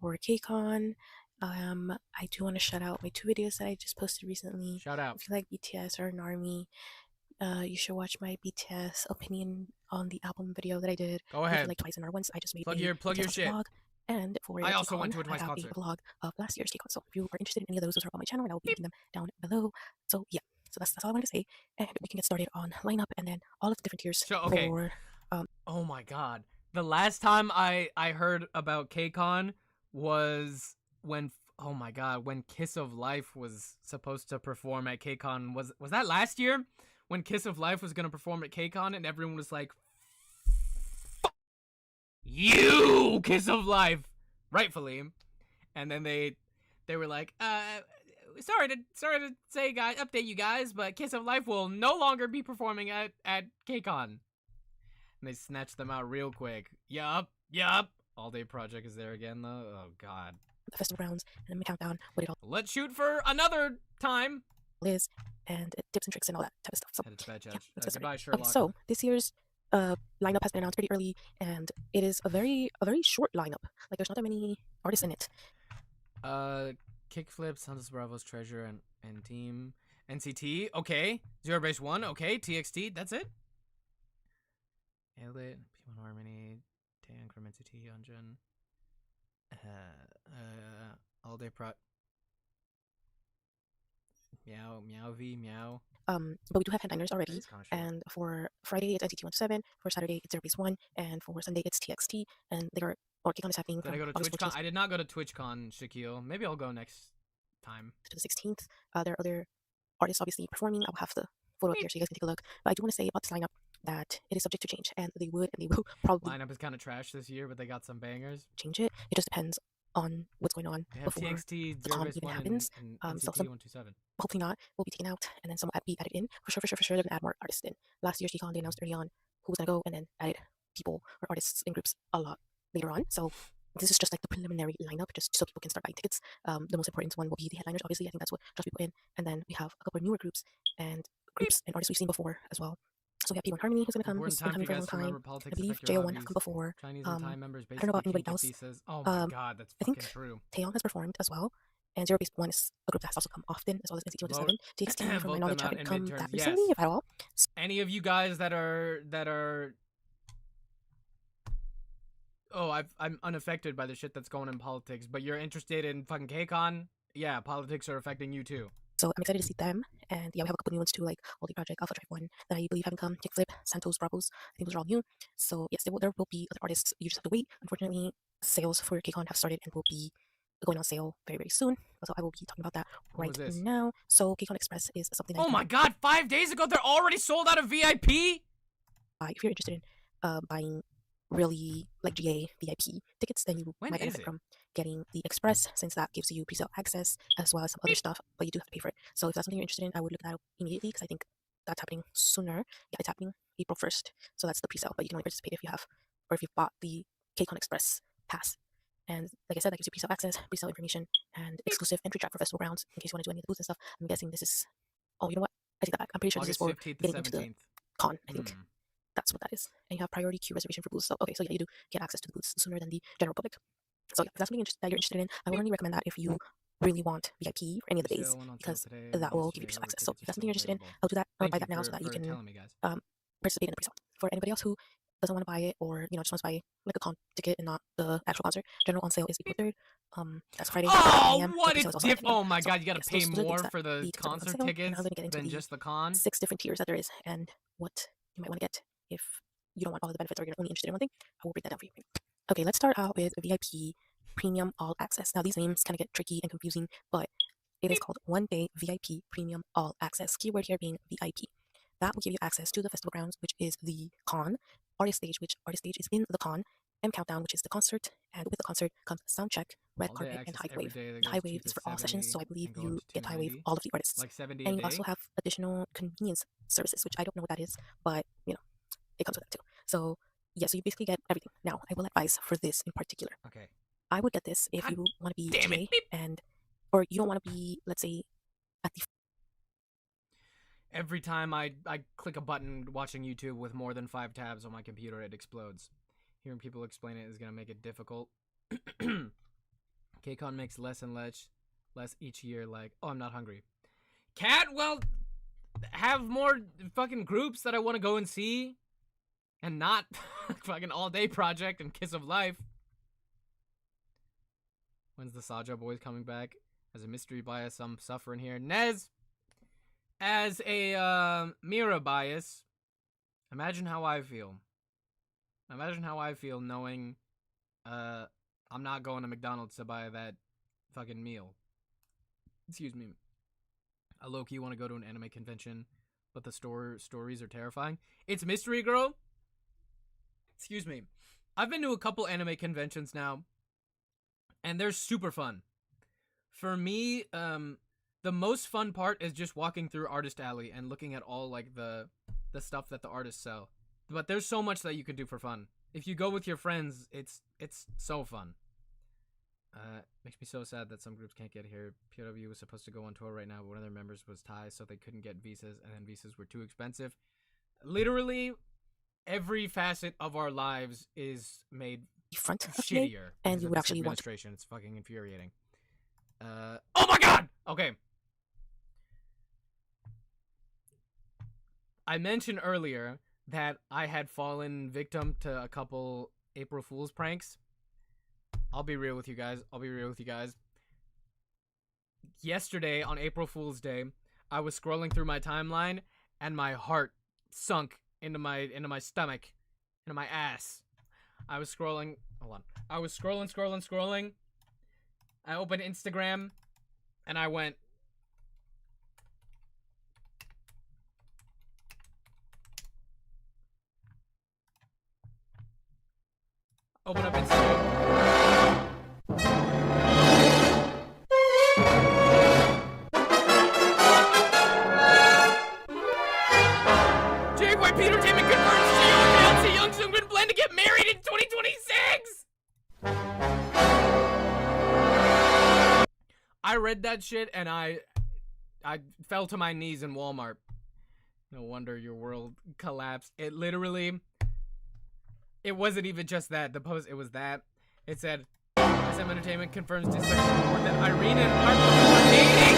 for KCON, I do want to shout out my 2 videos that I just posted recently. Shout out. If you like BTS or an ARMY, you should watch my BTS opinion on the album video that I did. Go If ahead. you like Twice and R once, I just made Plug a your BTS shit. vlog. And for I also KCON, went to a Twice I have concert. a vlog of last year's KCON. So if you are interested in any of those are on my channel, and I will be linking them down below. So yeah, so that's all I wanted to say, and we can get started on lineup and then all of the different tiers okay. for. Oh my God. The last time I heard about KCON was when, oh my God, when Kiss of Life was supposed to perform at KCON. Was that last year? When Kiss of Life was going to perform at KCON and everyone was like, you, Kiss of Life, rightfully. And then they were like, sorry to say, guys, update you guys, but Kiss of Life will no longer be performing at KCON. And they snatched them out real quick. Yup. All Day Project is there again, though. Oh, God. The festival rounds, and then we count down what it all Let's shoot for another time. is, and tips and tricks and all that type of stuff. So, Headed to bed, Judge. let's get Goodbye, started. Okay, Sherlock. so this year's lineup has been announced pretty early, and it is a very short lineup. Like there's not that many artists in it. Kickflip, Santos Bravos, Treasure, and Team NCT. Okay. Zero Base 1. Okay. TXT. That's it. Ailit, P1 Harmony, Tank from NCT, Hyunjin. All Day Pro. Meow V, Meow. But we do have headliners already, and for Friday it's NCT 127, for Saturday it's Zero Base 1, and for Sunday it's TXT, and they are KCON is happening. Did I go to TwitchCon? I did not go to TwitchCon, Shaquille. Maybe I'll go next time. To the 16th. There are other artists obviously performing. I'll have the photo up here so you guys can take a look. But I do want to say about this lineup that it is subject to change, and they will probably lineup is kind of trash this year, but they got some bangers. Change it. It just depends on what's going on before TXT, the con even happens. And So some, hopefully not, will be taken out, and then some will be added in. For sure, they're gonna add more artists in. Last year's KCON, they announced early on who was gonna go, and then added people or artists in groups a lot later on. So this is just like the preliminary lineup, just so people can start buying tickets. The most important one will be the headliners. Obviously, I think that's what draws people in, and then we have a couple of newer groups and artists we've seen before as well. So we have P1 Harmony who's gonna come, who's been coming for a long time. I believe JO1 have come before. Chinese and Thai members I don't know about anybody else. Oh my God, that's fucking true. Taeyong has performed as well, and Zero Base 1 is a group that has also come often, as well as NCT 127. TXT, from my knowledge, haven't come that recently, if at all. Any of you guys that are I'm unaffected by the shit that's going in politics, but you're interested in fucking KCON? Yeah, politics are affecting you too. So I'm excited to see them, and yeah, we have a couple new ones too, like All Day Project, Alpha Drive 1, that I believe haven't come, Kickflip, Santos, Bravos, I think those are all new. So yes, there will be other artists, you just have to wait. Unfortunately, sales for KCON have started and will be going on sale very, very soon. So I will be talking about that right now. So KCON Express is something that my God, 5 days ago they're already sold out of VIP? If you're interested in buying really like GA VIP tickets, then you might benefit from getting the Express, since that gives you pre-sale access as well as some other stuff, but you do have to pay for it. So if that's something you're interested in, I would look that up immediately, because I think that's happening sooner. Yeah, it's happening April 1st, so that's the pre-sale, but you can only participate if you have, or if you've bought the KCON Express pass. And like I said, that gives you pre-sale access, pre-sale information, and exclusive entry track for festival grounds in case you want to do any of the booths and stuff. I'm guessing this is. Oh, you know what? I take that back. I'm pretty sure this is August for 15th to getting into the 17th. con. I think that's what that is. And you have priority queue reservation for booths. So okay, so yeah, you do get access to the booths sooner than the general public. So yeah, if that's something that you're interested in, I would only recommend that if you really want VIP for any of the days, because that will give you pre-sale access. So if that's something you're interested in, I'll do that. I'll buy that now so that you can participate in the pre-sale. For anybody else who doesn't want to buy it, or just wants to buy like a con ticket and not the actual concert, general on sale is April 3rd. That's Friday. Oh, what a diff! Oh my God, you gotta pay more for the concert tickets than just the con. 6 different tiers that there is, and what you might want to get if you don't want all of the benefits or you're only interested in one thing. I will break that down for you. Okay, let's start out with VIP Premium All Access. Now these names kind of get tricky and confusing, but it is called One Day VIP Premium All Access. Keyword here being VIP. That will give you access to the festival grounds, which is the con, artist stage, which artist stage is in the con, M Countdown, which is the concert, and with the concert comes sound check, red carpet, and HYBE. HYBE is for all sessions, so I believe you get HYBE all of the artists. Like 70 and you also have additional convenience services, which I don't know what that is, but it comes with that too. So yeah, so you basically get everything. Now I will advise for this in particular. Okay. I would get this if you want to be GA or you don't want to be, let's say, at the. Every time I click a button watching YouTube with more than 5 tabs on my computer, it explodes. Hearing people explain it is going to make it difficult. KCON makes less and less each year, like, oh, I'm not hungry. Cat, well, have more fucking groups that I want to go and see. And not fucking All Day Project and Kiss of Life. When's the Saja Boys coming back? As a mystery bias, I'm suffering here. Nez! As a Mira bias, imagine how I feel. Imagine how I feel knowing I'm not going to McDonald's to buy that fucking meal. Excuse me. I low-key want to go to an anime convention, but the stories are terrifying. It's Mystery Girl. Excuse me. I've been to a couple anime conventions now, and they're super fun. For me, the most fun part is just walking through Artist Alley and looking at all like the stuff that the artists sell. But there's so much that you can do for fun. If you go with your friends, it's so fun. Makes me so sad that some groups can't get here. POW was supposed to go on tour right now, but one of their members was Thai, so they couldn't get visas, and then visas were too expensive. Literally, every facet of our lives is made shittier. And you would actually want administration. It's fucking infuriating. Oh my God! Okay. I mentioned earlier that I had fallen victim to a couple April Fool's pranks. I'll be real with you guys. Yesterday, on April Fool's Day, I was scrolling through my timeline, and my heart sunk into my stomach, into my ass. I was scrolling. Hold on. I was scrolling. I opened Instagram, and I went. Open up Instagram. JY Peter Damon confirms Gio and Beyonce Young Sungmin plan to get married in 2026! I read that shit and I fell to my knees in Walmart. No wonder your world collapsed. It literally... It wasn't even just that. The post, it was that. It said, SM Entertainment confirms dispatch report that Irene and Harpo are dating!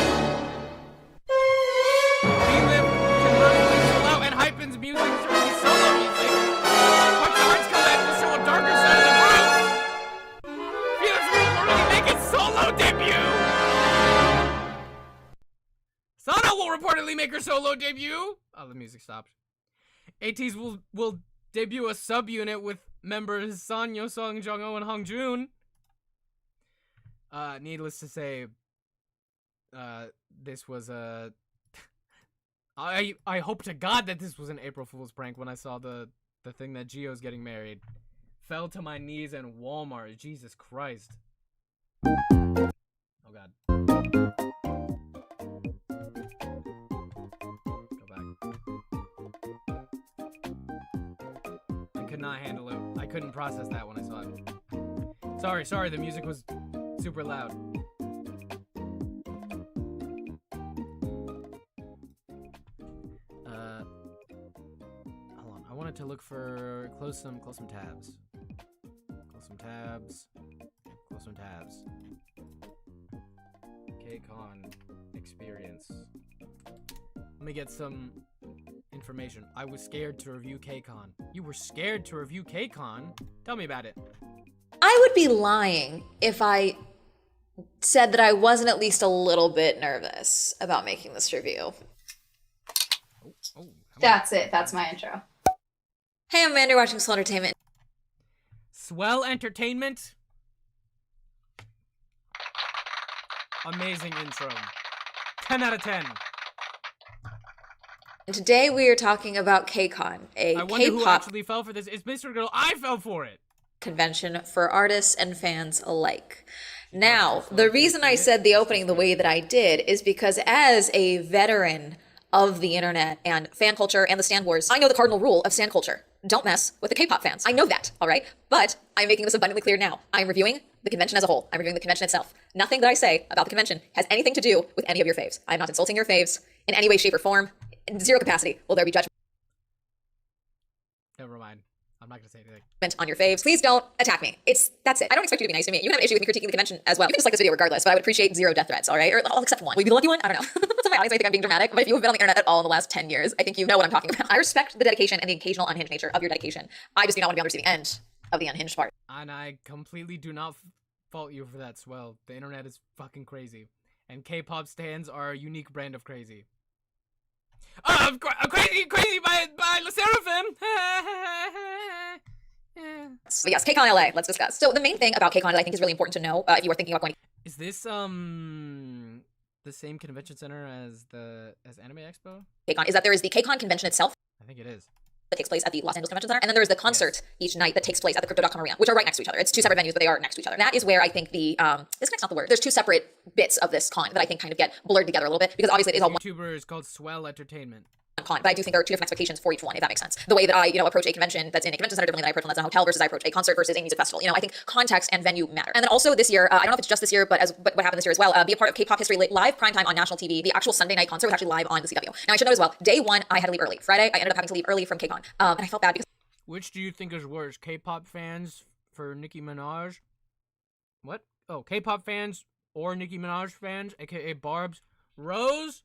V-Lip confirms we sold out and Hypen's music to release solo music. Watch the Hearts come back to show a darker side of the group! Felix will reportedly make its solo debut! Sana will reportedly make her solo debut! Oh, the music stopped. ATEEZ will debut a subunit with members Son, Yosung, Jung-Oh, and Hongjoon. Needless to say, this was a... I hope to God that this was an April Fool's prank when I saw the thing that Gio's getting married. Fell to my knees in Walmart. Jesus Christ. Oh God. Go back. I could not handle it. I couldn't process that when I saw it. Sorry, the music was super loud. Hold on. I wanted to look for close some tabs. Close some tabs. KCON experience. Let me get some information. I was scared to review KCON. You were scared to review KCON? Tell me about it. I would be lying if I said that I wasn't at least a little bit nervous about making this review. That's it. That's my intro. Hey, I'm Amanda, watching Swell Entertainment. Swell Entertainment? Amazing intro. 10 out of 10. And today we are talking about KCON, a I wonder who K-pop actually fell for this. It's Mr. Girl. I fell for it. Convention for artists and fans alike. Now, the reason I said the opening the way that I did is because as a veteran of the internet and fan culture and the Stan Wars, I know the cardinal rule of Stan culture. Don't mess with the K-pop fans. I know that, all right? But I'm making this abundantly clear now. I'm reviewing the convention as a whole. I'm reviewing the convention itself. Nothing that I say about the convention has anything to do with any of your faves. I'm not insulting your faves in any way, shape, or form. In zero capacity will there be judgment. Never mind. I'm not gonna say anything. On your faves. Please don't attack me. That's it. I don't expect you to be nice to me. You can have an issue with me critiquing the convention as well. You can dislike this video regardless, but I would appreciate 0 death threats, all right? Or I'll accept 1. Will you be the lucky one? I don't know. That's my audience. I think I'm being dramatic, but if you have been on the internet at all in the last 10 years, I think you know what I'm talking about. I respect the dedication and the occasional unhinged nature of your dedication. I just do not want to be on the receiving end of the unhinged part. And I completely do not fault you for that, Swell. The internet is fucking crazy. And K-pop stans are a unique brand of crazy. Crazy by Le Seraphim! So yes, KCON LA, let's discuss. So the main thing about KCON that I think is really important to know if you are thinking about going. Is this the same convention center as Anime Expo? KCON is that there is the KCON convention itself. I think it is. That takes place at the Los Angeles Convention Center, and then there is the concert each night that takes place at the Crypto.com Arena, which are right next to each other. It's 2 separate venues, but they are next to each other. That is where I think the disconnect's not the word. There's 2 separate bits of this con that I think kind of get blurred together a little bit because obviously it is all one YouTuber is called Swell Entertainment. con, but I do think there are 2 different expectations for each one, if that makes sense. The way that I, approach a convention that's in a convention center differently than I approach one that's in a hotel versus I approach a concert versus a music festival. I think context and venue matter. And then also this year, I don't know if it's just this year, but what happened this year as well, be a part of K-pop history live primetime on national TV. The actual Sunday night concert was actually live on the CW. Now I should note as well, day 1 I had to leave early. Friday I ended up having to leave early from KCON, and I felt bad because. Which do you think is worse, K-pop fans for Nicki Minaj? What? Oh, K-pop fans or Nicki Minaj fans, aka Barb's? Rose?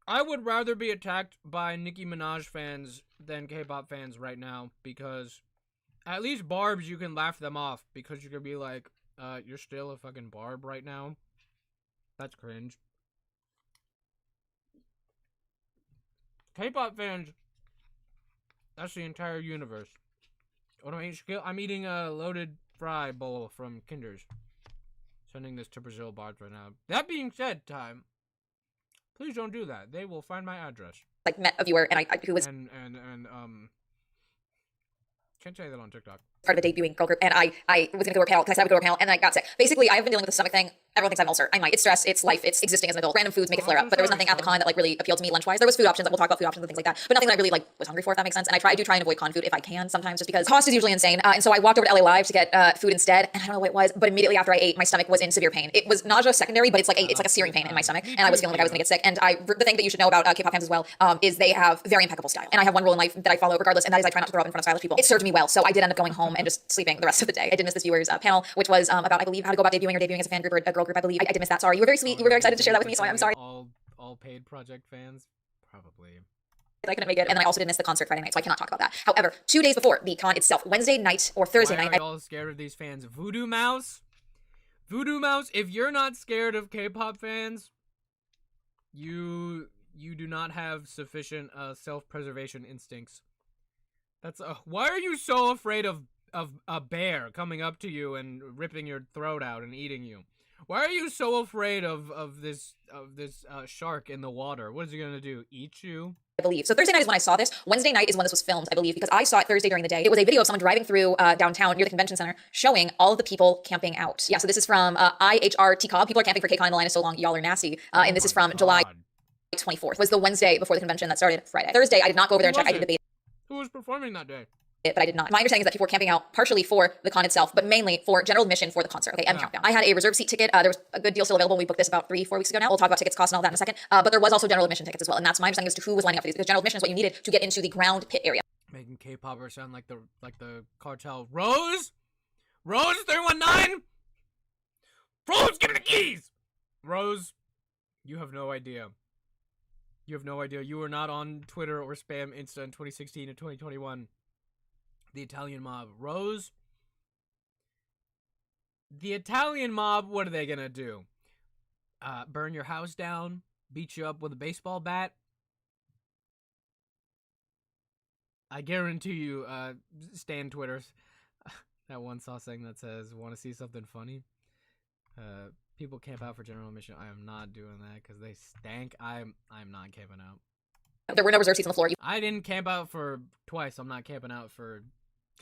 I would rather be attacked by Nicki Minaj fans than K-pop fans right now, because at least Barb's you can laugh them off, because you could be like, you're still a fucking Barb right now? That's cringe. K-pop fans, that's the entire universe. I'm eating a loaded fry bowl from Kinder's. Sending this to Brazil Barb's right now. That being said, Time, please don't do that. They will find my address. Like met a viewer and who was can't say that on TikTok. Part of a debuting girl group, and I was gonna go to a panel because I said I would go to a panel, and then I got sick. Basically, I have been dealing with a stomach thing. Everyone thinks I'm ulcer. I might. It's stress. It's life. It's existing as an adult. Random foods make it flare up, but there was nothing at the con that really appealed to me lunch wise. There was food options. We'll talk about food options and things like that, but nothing that I really was hungry for. If that makes sense. And I do try and avoid con food if I can sometimes, just because cost is usually insane. And so I walked over to LA Live to get food instead, and I don't know what it was, but immediately after I ate, my stomach was in severe pain. It was nausea secondary, but it's like a searing pain in my stomach, and I was feeling like I was gonna get sick. And the thing that you should know about K-pop fans as well is they have very impeccable style, and I have one rule in life that I follow regardless, and that is I try not to throw up in front of stylish people. It served me well, so I did end up going home and just sleeping the rest of the day. I did miss this viewer's panel, which was about, I believe, how to go about debuting or debuting as a fan group or a girl group. I believe I did miss that. Sorry, you were very sweet. You were very excited to share that with me, so I'm sorry. All paid project fans, probably. I couldn't make it, and then I also did miss the concert Friday night, so I cannot talk about that. However, 2 days before the con itself, Wednesday night or Thursday night. Why are y'all scared of these fans? Voodoo Mouse? Voodoo Mouse, if you're not scared of K-pop fans, you do not have sufficient self-preservation instincts. Why are you so afraid of a bear coming up to you and ripping your throat out and eating you? Why are you so afraid of this shark in the water? What is he gonna do? Eat you? I believe. So Thursday night is when I saw this. Wednesday night is when this was filmed, I believe, because I saw it Thursday during the day. It was a video of someone driving through downtown near the convention center showing all of the people camping out. Yeah, so this is from IHRT. People are camping for KCON. The line is so long, y'all are nasty. And this is from July 24th. Was the Wednesday before the convention that started Friday. Thursday, I did not go over there and check. I did debate. Who was performing that day? but I did not. My understanding is that people were camping out partially for the con itself, but mainly for general admission for the concert, okay, and countdown. I had a reserve seat ticket. There was a good deal still available when we booked this about 3-4 weeks ago now. We'll talk about tickets, costs, and all that in a second. But there was also general admission tickets as well, and that's my understanding as to who was lining up for these, because general admission is what you needed to get into the ground pit area. Making K-popper sound like the cartel. Rose 319. Rose, give me the keys. Rose, you have no idea. You have no idea. You were not on Twitter or spam Insta in 2016 and 2021. The Italian mob. Rose, the Italian mob, what are they gonna do? Burn your house down? Beat you up with a baseball bat? I guarantee you, Stan Twitters, that one saw thing that says, want to see something funny? People camp out for general admission. I am not doing that because they stank. I'm not camping out. There were no reserve seats on the floor. I didn't camp out for twice. I'm not camping out for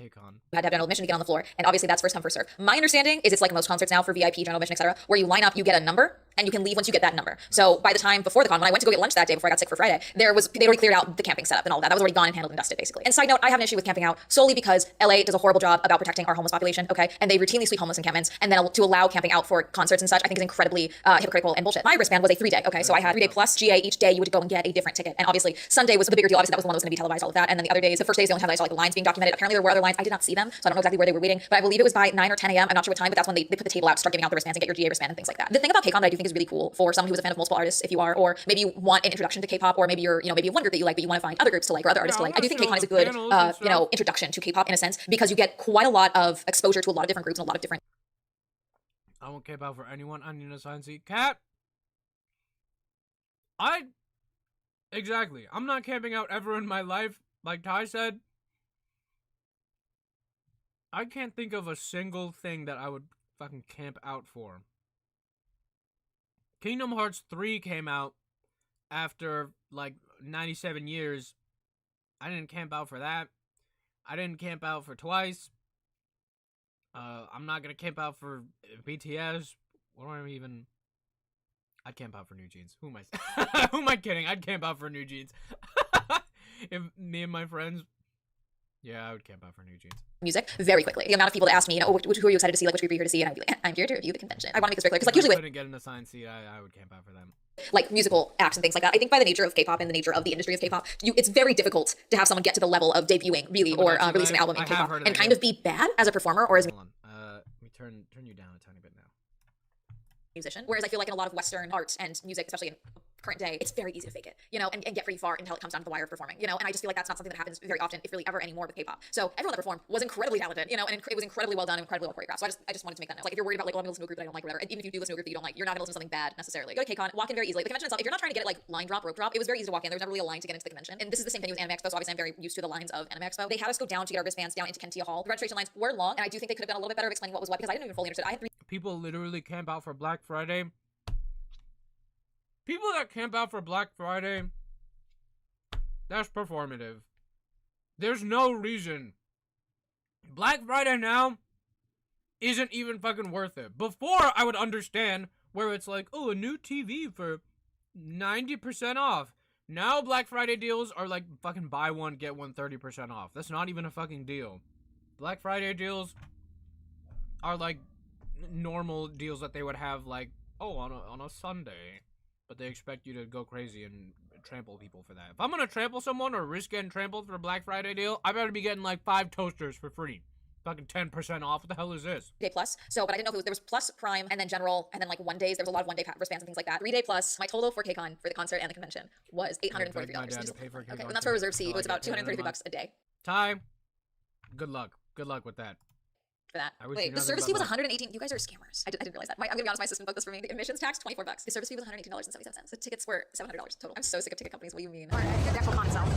KCON. You had to have general admission to get on the floor, and obviously that's first come, first serve. My understanding is it's like most concerts now for VIP, general admission, etc., where you line up, you get a number, and you can leave once you get that number. So by the time before the con, when I went to go get lunch that day before I got sick for Friday, they'd already cleared out the camping setup and all that. That was already gone and handled and dusted, basically. And side note, I have an issue with camping out solely because LA does a horrible job about protecting our homeless population, okay? And they routinely sweep homeless encampments, and then to allow camping out for concerts and such, I think is incredibly hypocritical and bullshit. My wristband was a 3-day, okay? So I had 3-day plus GA each day. You would go and get a different ticket. And obviously Sunday was the bigger deal. Obviously that was the one that was going to be televised, all of that. And then the other days, the first day is the only time that I saw like the lines being documented. Apparently there were other lines. I did not see them, so I don't know exactly where they were waiting, but I believe it was by 9 or 10 a.m. I'm not sure what time, but that's when they put the table out, start giving out the wristbands and get your GA wristband and things like that. The thing about KCON that I do think is really cool for someone who's a fan of multiple artists, if you are, or maybe you want an introduction to K-pop, or maybe you're, maybe one group that you like, but you want to find other groups to like, or other artists to like. I do think KCON is a good, introduction to K-pop in a sense, because you get quite a lot of exposure to a lot of different groups and a lot of different. I won't camp out for anyone. I need a sign seat. Cat. Exactly. I'm not camping out ever in my life. Like Ty said, I can't think of a single thing that I would fucking camp out for. Kingdom Hearts 3 came out after, like, 97 years. I didn't camp out for that. I didn't camp out for Twice. I'm not gonna camp out for BTS. What do I even... I'd camp out for New Jeans. Who am I kidding? I'd camp out for New Jeans. If me and my friends... Yeah, I would camp out for New Jeans. Music very quickly. The amount of people that ask me, who are you excited to see? Like, which group are you here to see? And I'd be like, I'm here to review the convention. I want to make this very clear because, like, usually if I couldn't get an assigned seat, I would camp out for them. Like musical acts and things like that. I think by the nature of K-pop and the nature of the industry of K-pop, it's very difficult to have someone get to the level of debuting, really, or releasing an album in K-pop and kind of be bad as a performer or as a let me turn you down a tiny bit now. musician. Whereas I feel like in a lot of Western art and music, especially in current day, it's very easy to fake it, and get pretty far until it comes down to the wire of performing, and I just feel like that's not something that happens very often, if really ever anymore with K-pop. So everyone that performed was incredibly talented, and it was incredibly well done, incredibly well choreographed. So I just wanted to make that note. Like, if you're worried about like, I'm gonna listen to a group that I don't like, or whatever, even if you do listen to a group that you don't like, you're not gonna listen to something bad necessarily. Go to KCON, walk in very easily. The convention itself, if you're not trying to get it like line drop, rope drop, it was very easy to walk in. There was never really a line to get into the convention. And this is the same thing with Anime Expo, so obviously I'm very used to the lines of Anime Expo. They had us go down to get our wristbands down into Kentia Hall. The registration lines were long, and I do think they could have done a little bit better of explaining what was what, because I didn't even fully understand. I had 3 people literally camp out for Black Friday. People that camp out for Black Friday, that's performative. There's no reason. Black Friday now isn't even fucking worth it. Before, I would understand where it's like, oh, a new TV for 90% off. Now Black Friday deals are like fucking buy one, get one 30% off. That's not even a fucking deal. Black Friday deals are like normal deals that they would have like, oh, on a Sunday. But they expect you to go crazy and trample people for that. If I'm gonna trample someone or risk getting trampled for a Black Friday deal, I better be getting like 5 toasters for free. Fucking 10% off. What the hell is this? Day plus. So, but I didn't know if it was, there was plus, prime, and then general, and then like 1 days. There was a lot of 1 day wristbands and things like that. 3 day plus. My total for KCON for the concert and the convention was $843. Okay, and that's for a reserve seat. It was about $233 a day. Ty, good luck. Good luck with that. For that. Wait, the service fee was $118. You guys are scammers. I didn't realize that. I'm gonna be honest, my system booked this for me. The admissions tax, $24. The service fee was $118.77. The tickets were $700 total. I'm so sick of ticket companies. What do you mean? Alright, I think the actual con itself.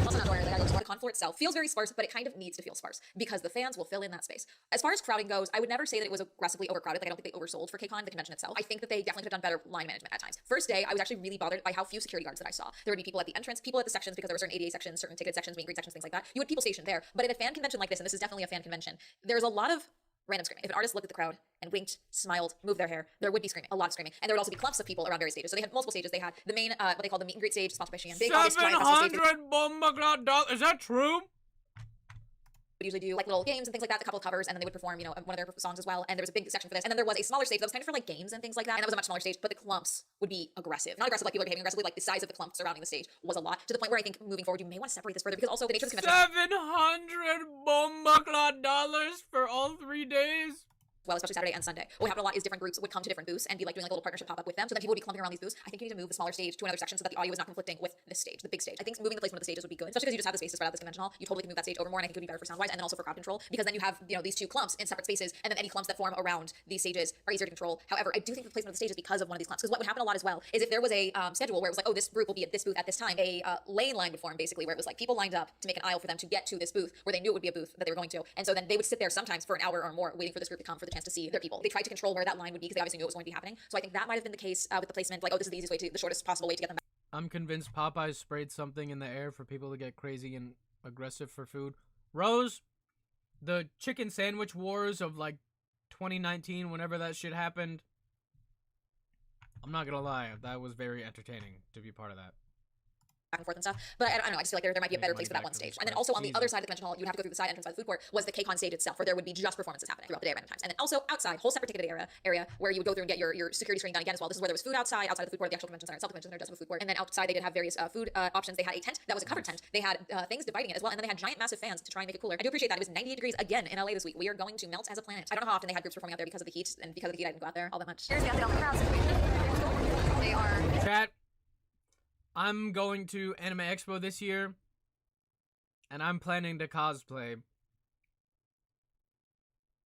Also not aware that the con floor itself feels very sparse, but it kind of needs to feel sparse because the fans will fill in that space. As far as crowding goes, I would never say that it was aggressively overcrowded. Like, I don't think they oversold for KCON, the convention itself. I think that they definitely could have done better line management at times. First day, I was actually really bothered by how few security guards that I saw. There would be people at the entrance, people at the sections, because there were certain ADA sections, certain ticket sections, meet and greet sections, things like that. You had people stationed there. But at a fan convention like this, and this is definitely a fan convention, there's a lot of random screaming. If an artist looked at the crowd and winked, smiled, moved their hair, there would be screaming, a lot of screaming. And there would also be clumps of people around various stages. So they had multiple stages. They had the main, what they call the meet and greet stage, sponsored by Shein. Big, obvious giant festival stage. $700 is that true? would usually do like little games and things like that, a couple of covers, and then they would perform, you know, one of their songs as well. And there was a big section for this. And then there was a smaller stage that was kind of for like games and things like that. And that was a much smaller stage, but the clumps would be aggressive. Not aggressive like people are behaving aggressively, like the size of the clump surrounding the stage was a lot, to the point where I think moving forward you may want to separate this further, because also the nature of this convention. $700 for all 3 days? Well, especially Saturday and Sunday. What would happen a lot is different groups would come to different booths and be like doing like a little partnership pop-up with them. So then people would be clumping around these booths. I think you need to move the smaller stage to another section so that the audio is not conflicting with this stage, the big stage. I think moving the placement of the stages would be good, especially because you just have the space to spread out this convention hall. You totally can move that stage over more, and I think it would be better for sound-wise and then also for crowd control, because then you have, you know, these two clumps in separate spaces, and then any clumps that form around these stages are easier to control. However, I do think the placement of the stage is because of one of these clumps, because what would happen a lot as well is if there was a schedule where it was like, oh, this group will be at this booth at this time, a lane line would form basically, where it was like people lined up to make an aisle for them to get to this booth where they knew it would be a booth that they were going to, and so then they would sit there sometimes for an hour or more waiting for this group to come for the chance to see their people. They tried to control where that line would be because they obviously knew it was going to be happening. So I think that might have been the case with the placement, like, oh, this is the easiest way to, the shortest possible way to get them back. I'm convinced Popeyes sprayed something in the air for people to get crazy and aggressive for food. Rose, the chicken sandwich wars of like 2019, whenever that shit happened, I'm not gonna lie, that was very entertaining to be part of that. Back and forth and stuff, but I don't know, I just feel like there might be a better place for that one stage. And then also on the other side of the convention hall, you would have to go through the side entrance by the food court, was the KCON stage itself, where there would be just performances happening throughout the day at random times. And then also outside, whole separate ticketed area where you would go through and get your security screening done again as well. This is where there was food outside of the food court, the actual convention center itself, the convention center does have a food court. And then outside they did have various food options. They had a tent that was a covered tent. They had things dividing it as well, and then they had giant massive fans to try and make it cooler. I do appreciate that. It was 98 degrees again in LA this week. We are going to melt as a planet. I don't know how often they had groups performing out there because of the heat, and because of the heat I didn't go out there all that much. Here's the update on the crowd situation. They are... Chat, I'm going to Anime Expo this year, and I'm planning to cosplay.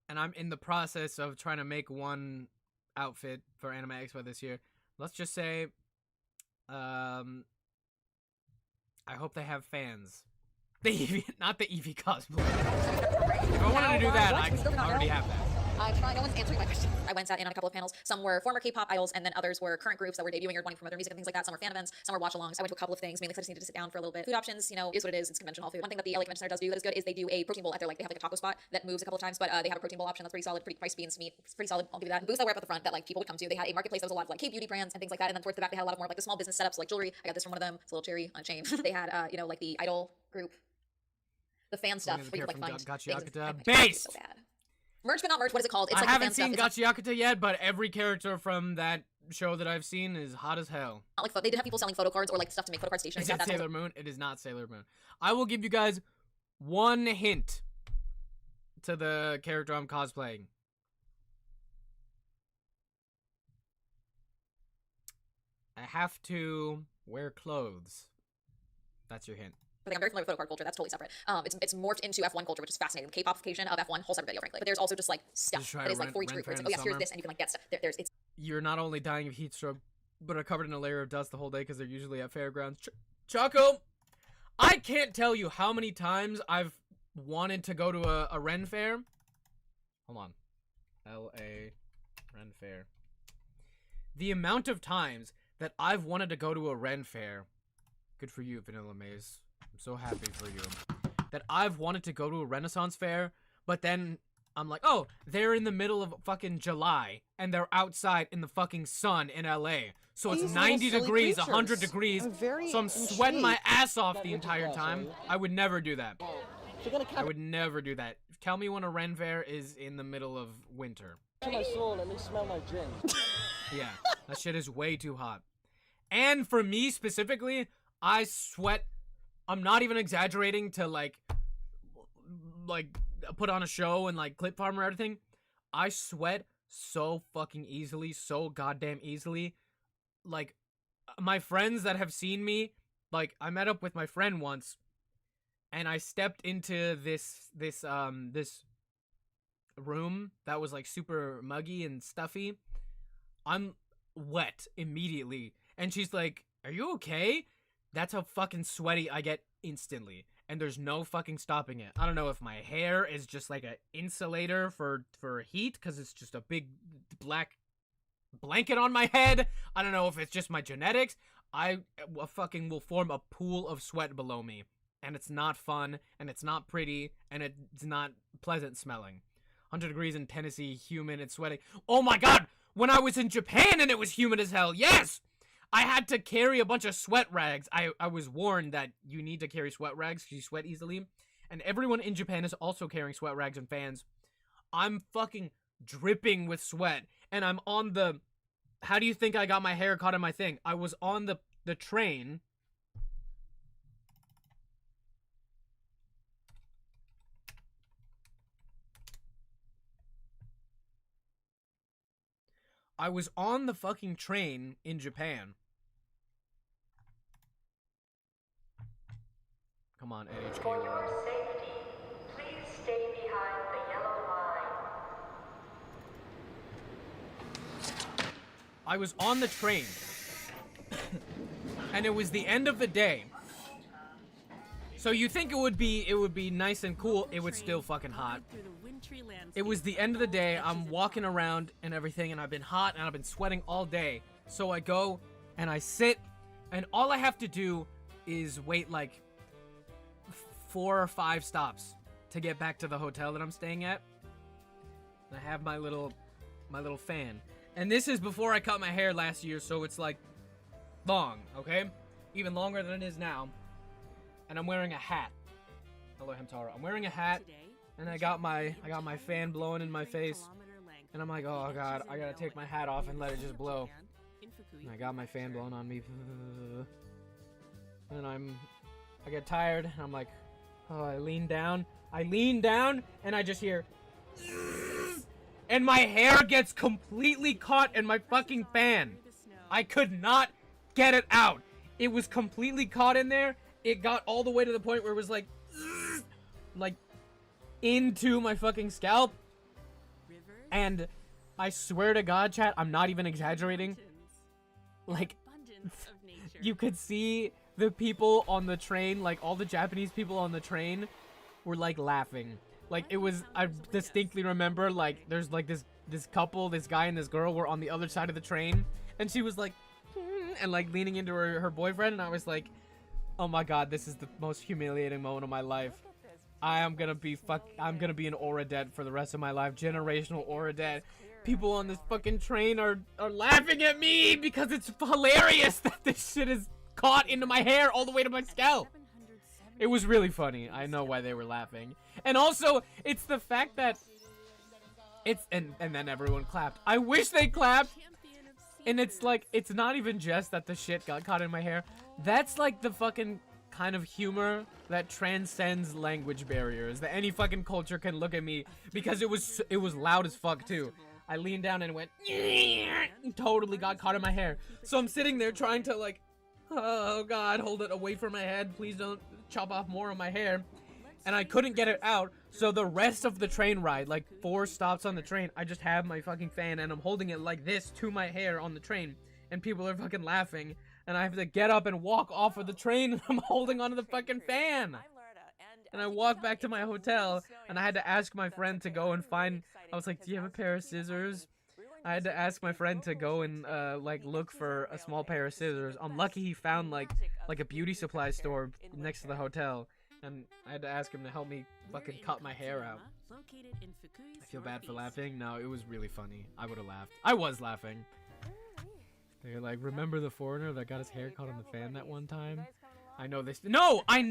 And I'm in the process of trying to make one outfit for Anime Expo this year. Let's just say, I hope they have fans. The Eevee, not the Eevee cosplay. If I wanted to do that, I already have that. No one's answering my question. I went sat in on a couple of panels. Some were former K-pop idols, and then others were current groups that were debuting or wanting to promote their music and things like that. Some were fan events, some were watch-alongs. I went to a couple of things, mainly because I just needed to sit down for a little bit. Food options, you know, is what it is. It's convention hall food. One thing that the LA Convention Center does do that is good is they do a protein bowl at their, like, they have like a taco spot that moves a couple of times, but they have a protein bowl option that's pretty solid, pretty priced beans, meat. It's pretty solid. I'll give you that. The booths that were up at the front that like people would come to, they had a marketplace that was a lot of like K-beauty brands and things like that. And then towards the back they had a lot of more like the small business setups, like jewelry. I got this from one of them. It's a little cherry on a chain. They had you know, like the idol group, the fan stuff where you could like find things. Base. So bad. Merch but not merch, what is it called? It's like I haven't seen Gachiakuta yet, but every character from that show that I've seen is hot as hell. Not like they did have people selling photo cards or like stuff to make photo card stationery. Is it Sailor Moon? It is not Sailor Moon. I will give you guys one hint to the character I'm cosplaying. I have to wear clothes. That's your hint. I'm very familiar with photo card culture. That's totally separate. It's morphed into F1 culture, which is fascinating. The K-popification of F1, whole separate video, frankly. But there's also just like stuff that is like for each group. Where it's like, oh yes, here's this, and you can like get stuff. It's. You're not only dying of heat stroke, but are covered in a layer of dust the whole day because they're usually at fairgrounds. Choco, I can't tell you how many times I've wanted to go to a Ren fair. Hold on, LA Ren fair. The amount of times that I've wanted to go to a Ren fair. Good for you, Vanilla Maze. I'm so happy for you. That I've wanted to go to a Renaissance fair, but then I'm like, oh, they're in the middle of fucking July, and they're outside in the fucking sun in LA. So it's 90 degrees, 100 degrees, so I'm sweating my ass off the entire time. I would never do that. I would never do that. Tell me when a Ren fair is in the middle of winter. To my soul, let me smell my gin. Yeah, that shit is way too hot. And for me specifically, I sweat. I'm not even exaggerating to like put on a show and like clip farm or everything. I sweat so fucking easily, so goddamn easily. Like my friends that have seen me, like I met up with my friend once and I stepped into this room that was like super muggy and stuffy. I'm wet immediately. And she's like, "Are you okay?" That's how fucking sweaty I get instantly. And there's no fucking stopping it. I don't know if my hair is just like an insulator for heat because it's just a big black blanket on my head. I don't know if it's just my genetics. I fucking will form a pool of sweat below me. And it's not fun, and it's not pretty, and it's not pleasant smelling. 100 degrees in Tennessee, humid and sweating. Oh my god! When I was in Japan and it was humid as hell, yes! I had to carry a bunch of sweat rags. I was warned that you need to carry sweat rags because you sweat easily. and everyone in Japan is also carrying sweat rags and fans. I'm fucking dripping with sweat, and I'm on the... How do you think I got my hair caught in my thing? I was on the train. I was on the fucking train in Japan. Come on, NHK. For your safety, please stay behind the yellow line. I was on the train. And it was the end of the day. So you think it would be nice and cool, it was still fucking hot. It was the end of the day, I'm walking around and everything, and I've been hot and I've been sweating all day. So I go and I sit, and all I have to do is wait like 4 or 5 stops to get back to the hotel that I'm staying at. And I have my little fan. And this is before I cut my hair last year, so it's like long, okay? Even longer than it is now. And I'm wearing a hat. Hello, Hamtaro. I'm wearing a hat, and I got my fan blowing in my face. And I'm like, oh god, I gotta take my hat off and let it just blow. And I got my fan blowing on me. And I get tired, and I'm like, oh, I lean down, and I just hear, and my hair gets completely caught in my fucking fan. I could not get it out. It was completely caught in there. It got all the way to the point where it was like into my fucking scalp. And I swear to God, chat, I'm not even exaggerating. Like, you could see the people on the train, like all the Japanese people on the train were like laughing. Like it was, I distinctly remember like there's like this couple, this guy and this girl were on the other side of the train, and she was like, and like leaning into her boyfriend, and I was like, oh my god, this is the most humiliating moment of my life. I'm gonna be an aura dead for the rest of my life. Generational aura dead. People on this fucking train are laughing at me because it's hilarious that this shit is caught into my hair all the way to my scalp. It was really funny. I know why they were laughing. And also, it's the fact that it's and then everyone clapped. I wish they clapped. And it's like, it's not even just that the shit got caught in my hair. That's like the fucking kind of humor that transcends language barriers, that any fucking culture can look at me, because it was loud as fuck too. I leaned down and went, and totally got caught in my hair. So I'm sitting there trying to like, oh god, hold it away from my head, please don't chop off more of my hair. And I couldn't get it out, so the rest of the train ride, like 4 stops on the train, I just have my fucking fan and I'm holding it like this to my hair on the train, and people are fucking laughing, and I have to get up and walk off of the train, and I'm holding onto the fucking fan. And I walked back to my hotel, and I had to ask my friend to go and find, I was like, do you have a pair of scissors? I had to ask my friend to go and like look for a small pair of scissors. I'm lucky he found like a beauty supply store next to the hotel, and I had to ask him to help me fucking cut my hair out. I feel bad for laughing. No, it was really funny. I would have laughed. I was laughing. They're like, remember the foreigner that got his hair caught on the fan that one time? I know this. No, I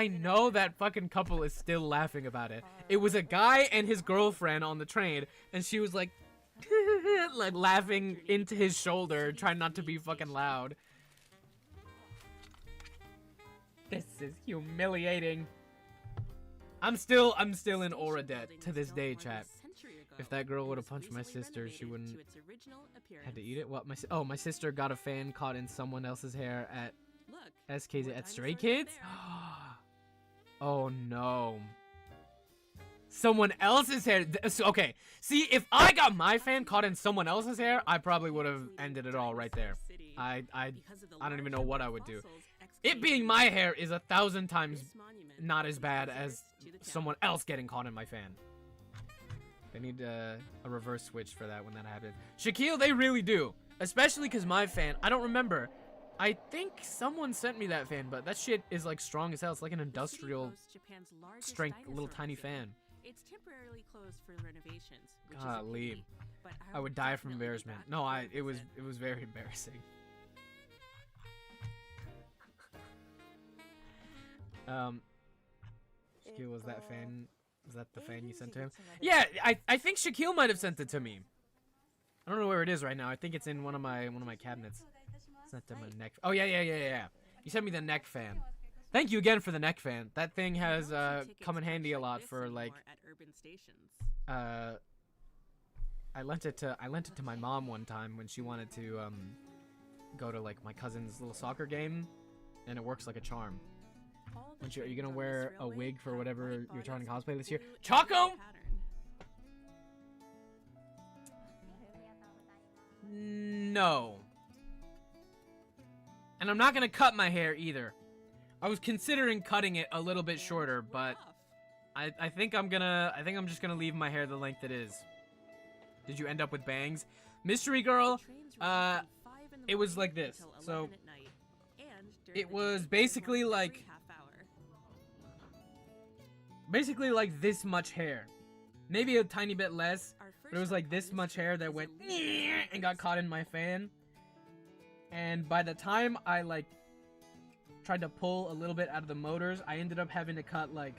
know that fucking couple is still laughing about it. It was a guy and his girlfriend on the train, and she was like, like laughing into his shoulder, trying not to be fucking loud. This is humiliating. I'm still in aura debt to this day, chat. If that girl would have punched my sister, she wouldn't had to eat it. What my sister got a fan caught in someone else's hair at SKZ at Stray Kids. Oh no. Someone else's hair. Okay, see, if I got my fan caught in someone else's hair, I probably would have ended it all right there. I don't even know what I would do. It being my hair is 1,000 times not as bad as someone else getting caught in my fan. They need a reverse switch for that when that happens. Shaquille, they really do. Especially because my fan, I don't remember. I think someone sent me that fan, but that shit is like strong as hell. It's like an industrial strength little tiny fan. It's temporarily closed for renovations. Golly. I would die from embarrassment. No, it was very embarrassing. Shaquille, was that fan? Was that the fan you sent to him? Yeah, I think Shaquille might have sent it to me. I don't know where it is right now. I think it's in one of my cabinets. Sent to my neck. Oh yeah. You sent me the neck fan. Thank you again for the neck fan. That thing has come in handy a lot for like. I lent it to my mom one time when she wanted to go to like my cousin's little soccer game, and it works like a charm. Are you gonna wear a wig for whatever you're trying to cosplay this year? Choco! No. And I'm not gonna cut my hair either. I was considering cutting it a little bit shorter, but I think I'm just gonna leave my hair the length it is. Did you end up with bangs? Mystery Girl, it was like this. So it was basically like this much hair. Maybe a tiny bit less, but it was like this much hair that went and got caught in my fan. And by the time I like tried to pull a little bit out of the motors, I ended up having to cut like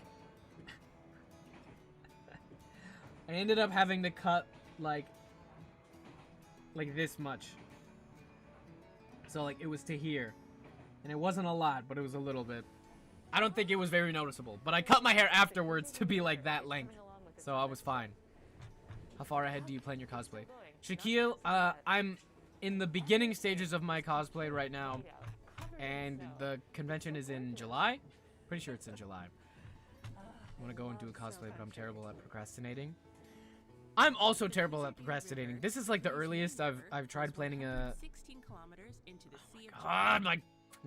like this much. So like it was to here. And it wasn't a lot, but it was a little bit. I don't think it was very noticeable, but I cut my hair afterwards to be like that length. So I was fine. How far ahead do you plan your cosplay? Shaquille, I'm in the beginning stages of my cosplay right now. And the convention is in July? Pretty sure it's in July. I want to go and do a cosplay, but I'm terrible at procrastinating. I'm also terrible at procrastinating. This is like the earliest I've tried planning a... 16 kilometers into the sea of God, my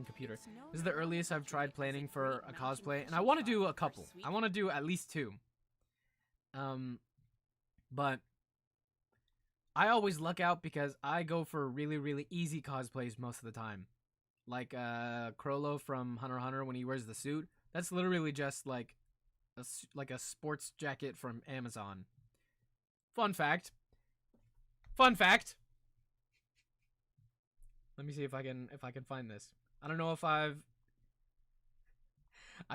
computer. This is the earliest I've tried planning for a cosplay, and I want to do a couple. I want to do at least 2. But I always luck out because I go for really, really easy cosplays most of the time. Like Crollo from Hunter x Hunter when he wears the suit. That's literally just like a sports jacket from Amazon. Fun fact. Fun fact. Let me see if I can find this. I don't know if I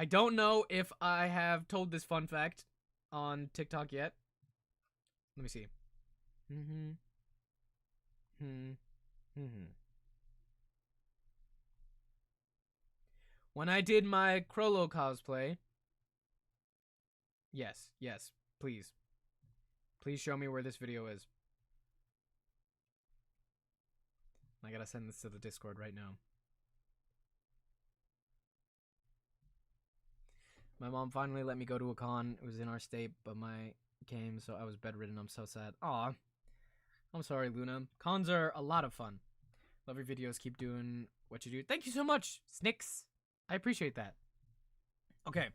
don't know if I have told this fun fact on TikTok yet. Let me see. When I did my Crollo cosplay. Yes, please. Please show me where this video is. I gotta send this to the Discord right now. My mom finally let me go to a con. It was in our state, but my came, so I was bedridden. I'm so sad. Aw. I'm sorry, Luna. Cons are a lot of fun. Love your videos. Keep doing what you do. Thank you so much, Snicks. I appreciate that. Okay.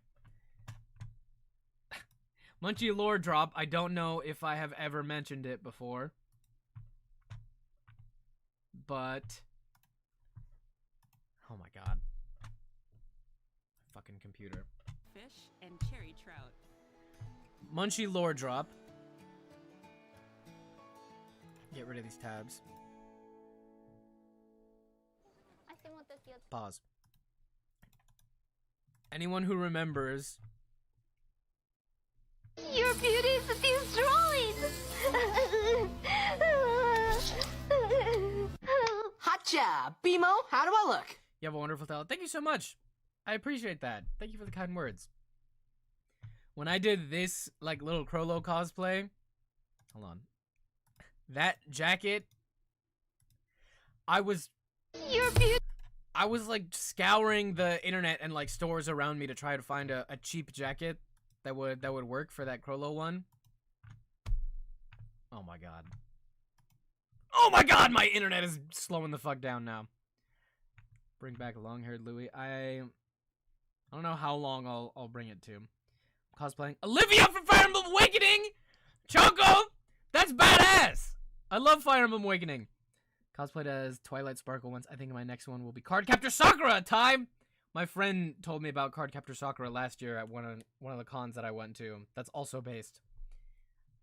Munchie lore drop. I don't know if I have ever mentioned it before. But... oh my god. Fucking computer. Fish and cherry trout. Munchie lore drop. Get rid of these tabs. Pause. Anyone who remembers... Your beauty is destroyed! Hotcha! Bimo, how do I look? You have a wonderful talent. Thank you so much. I appreciate that. Thank you for the kind words. When I did this, like, little Crollo cosplay... hold on. That jacket... I was, like, scouring the internet and, like, stores around me to try to find a cheap jacket that would work for that Crollo one. Oh my god. Oh my god, my internet is slowing the fuck down now. Bring back long-haired Louis. I don't know how long I'll bring it to. Cosplaying Olivia from Fire Emblem Awakening! Choco! That's badass! I love Fire Emblem Awakening. Cosplayed as Twilight Sparkle once. I think my next one will be Cardcaptor Sakura time! My friend told me about Cardcaptor Sakura last year at one of the cons that I went to. That's also based.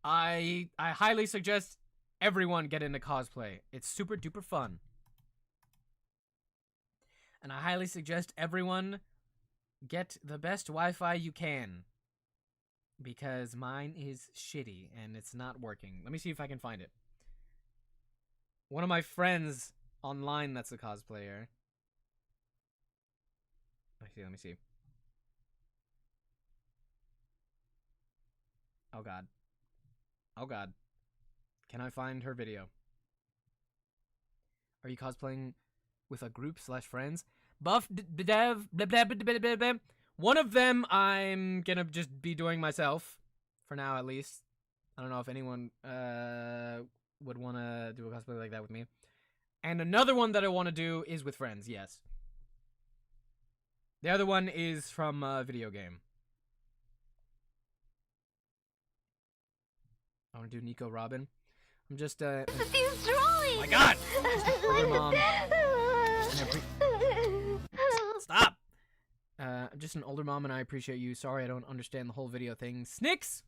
I highly suggest everyone get into cosplay. It's super duper fun. And I highly suggest everyone get the best Wi-Fi you can. because mine is shitty and it's not working. Let me see if I can find it. One of my friends online that's a cosplayer. Let me see. Oh god. Oh god. Can I find her video? Are you cosplaying with a group / friends? Buff dev blah blah blah blah blah blah. One of them I'm gonna just be doing myself. For now at least. I don't know if anyone would wanna do a cosplay like that with me. And another one that I wanna do is with friends, yes. The other one is from a video game. I want to do Nico Robin. I'm just oh my god! Older mom. Stop! I'm just an older mom and I appreciate you. Sorry I don't understand the whole video thing. Snicks!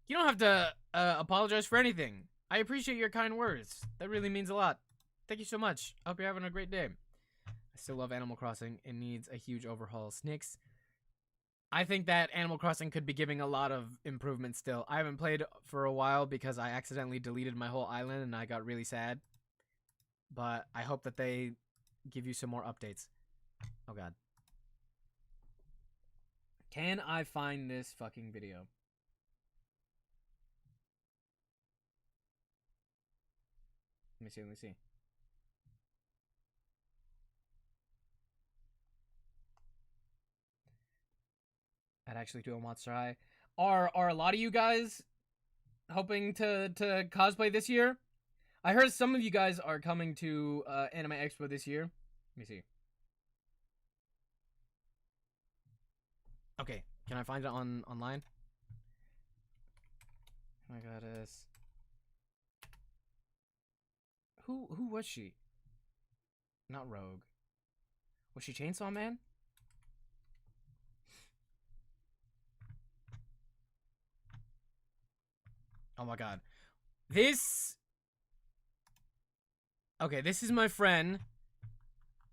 You don't have to apologize for anything. I appreciate your kind words. That really means a lot. Thank you so much. I hope you're having a great day. I still love Animal Crossing. It needs a huge overhaul. Snicks. I think that Animal Crossing could be giving a lot of improvement still. I haven't played for a while because I accidentally deleted my whole island and I got really sad. But I hope that they give you some more updates. Oh god. Can I find this fucking video? Let me see. I'd actually do a Monster High. Are a lot of you guys hoping to cosplay this year? I heard some of you guys are coming to Anime Expo this year. Let me see. Okay, can I find it online? Oh my goddess. Who was she? Not Rogue. Was she Chainsaw Man? Oh my god. This... Okay, this is my friend.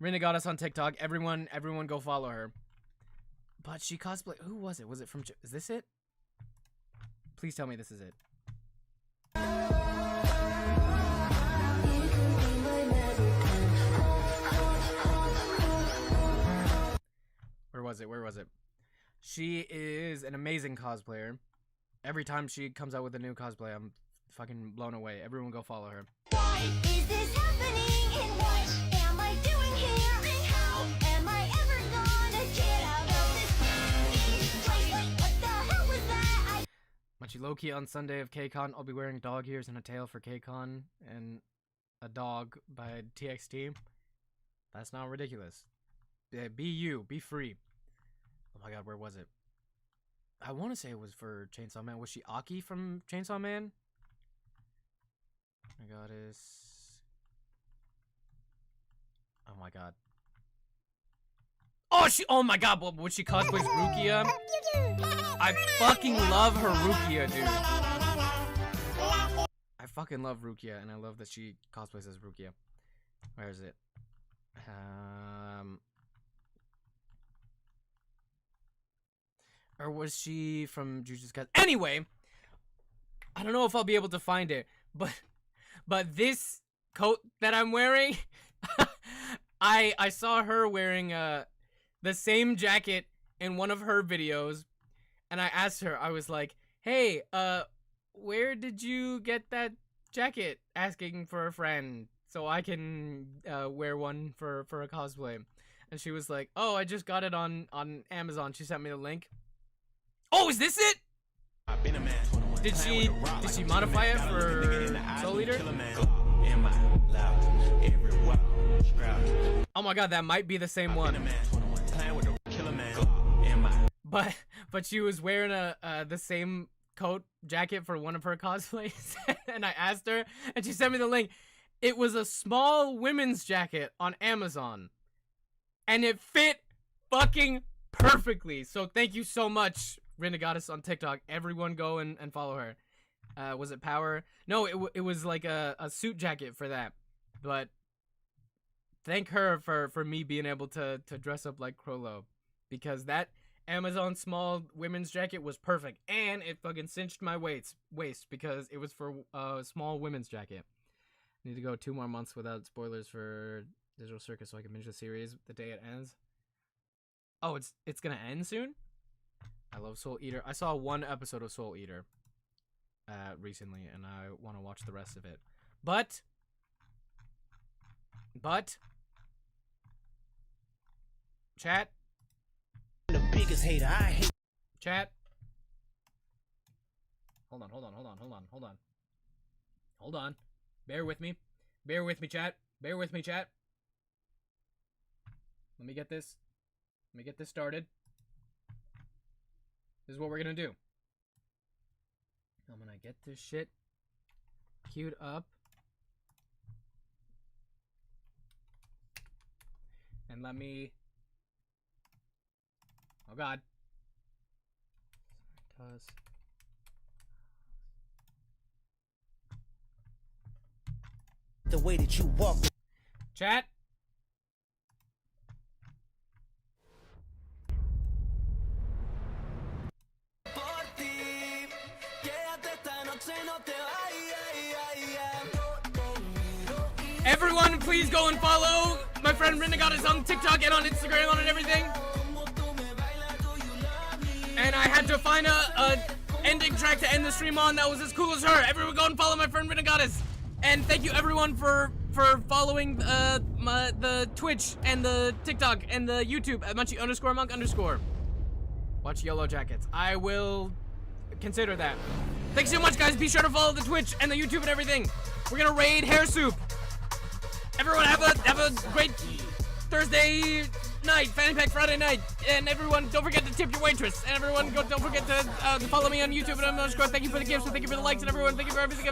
Rina got us on TikTok. Everyone go follow her. But she cosplay... Who was it? Was it from... Is this it? Please tell me this is it. Where was it? She is an amazing cosplayer. Every time she comes out with a new cosplay, I'm fucking blown away. Everyone go follow her. Why is this happening? And what am I doing here? And how am I ever gonna get out of this place? What the hell was that? Munchy Loki on Sunday of KCON. I'll be wearing dog ears and a tail for KCON and a dog by TXT. That's not ridiculous. Be you. Be free. Oh my god, where was it? I want to say it was for Chainsaw Man. Was she Aki from Chainsaw Man? My goddess. Oh my god. Oh my god, was she cosplays Rukia? I fucking love her Rukia, dude. I fucking love Rukia, and I love that she cosplays as Rukia. Where is it? Or was she from Jujutsu Kaisen? Anyway, I don't know if I'll be able to find it, but this coat that I'm wearing, I saw her wearing the same jacket in one of her videos, and I asked her, I was like, hey, where did you get that jacket? Asking for a friend so I can wear one for a cosplay. And she was like, oh, I just got it on Amazon. She sent me the link. Oh, is this it? Did she modify it for Soul Eater? Oh my god, that might be the same one. But she was wearing the same coat jacket for one of her cosplays, and I asked her, and she sent me the link. It was a small women's jacket on Amazon, and it fit fucking perfectly. So thank you so much, Renegatus on TikTok. Everyone go and follow her. Was it Power? No, it was like a suit jacket for that. But thank her for me being able to dress up like Crollo, because that Amazon small women's jacket was perfect, and it fucking cinched my waist because it was for a small women's jacket. Need to go 2 more months without spoilers for Digital Circus so I can finish the series the day it ends. Oh, it's gonna end soon? I love Soul Eater. I saw 1 episode of Soul Eater recently, and I want to watch the rest of it. But chat. The biggest hater I hate. Chat. Hold on. Bear with me, chat. Bear with me, chat. Let me get this started. This is what we're gonna do. I'm gonna get this shit queued up. And let me... Oh god. The way that you walk. Chat. Everyone, please go and follow my friend Renegade is on TikTok and on Instagram and everything. And I had to find a ending track to end the stream on that was as cool as her. Everyone go and follow my friend Renegades. And thank you everyone for following the Twitch and the TikTok and the YouTube at Munchie_Monk_. Watch Yellow Jackets. I will consider that. Thanks so much, guys. Be sure to follow the Twitch and the YouTube and everything. We're gonna raid Hair Soup. Everyone have a great Thursday night, Fanny Pack Friday night, and everyone don't forget to tip your waitress. And everyone don't forget to follow me on YouTube and _. Thank you for the gifts, and thank you for the likes, and everyone thank you for everything.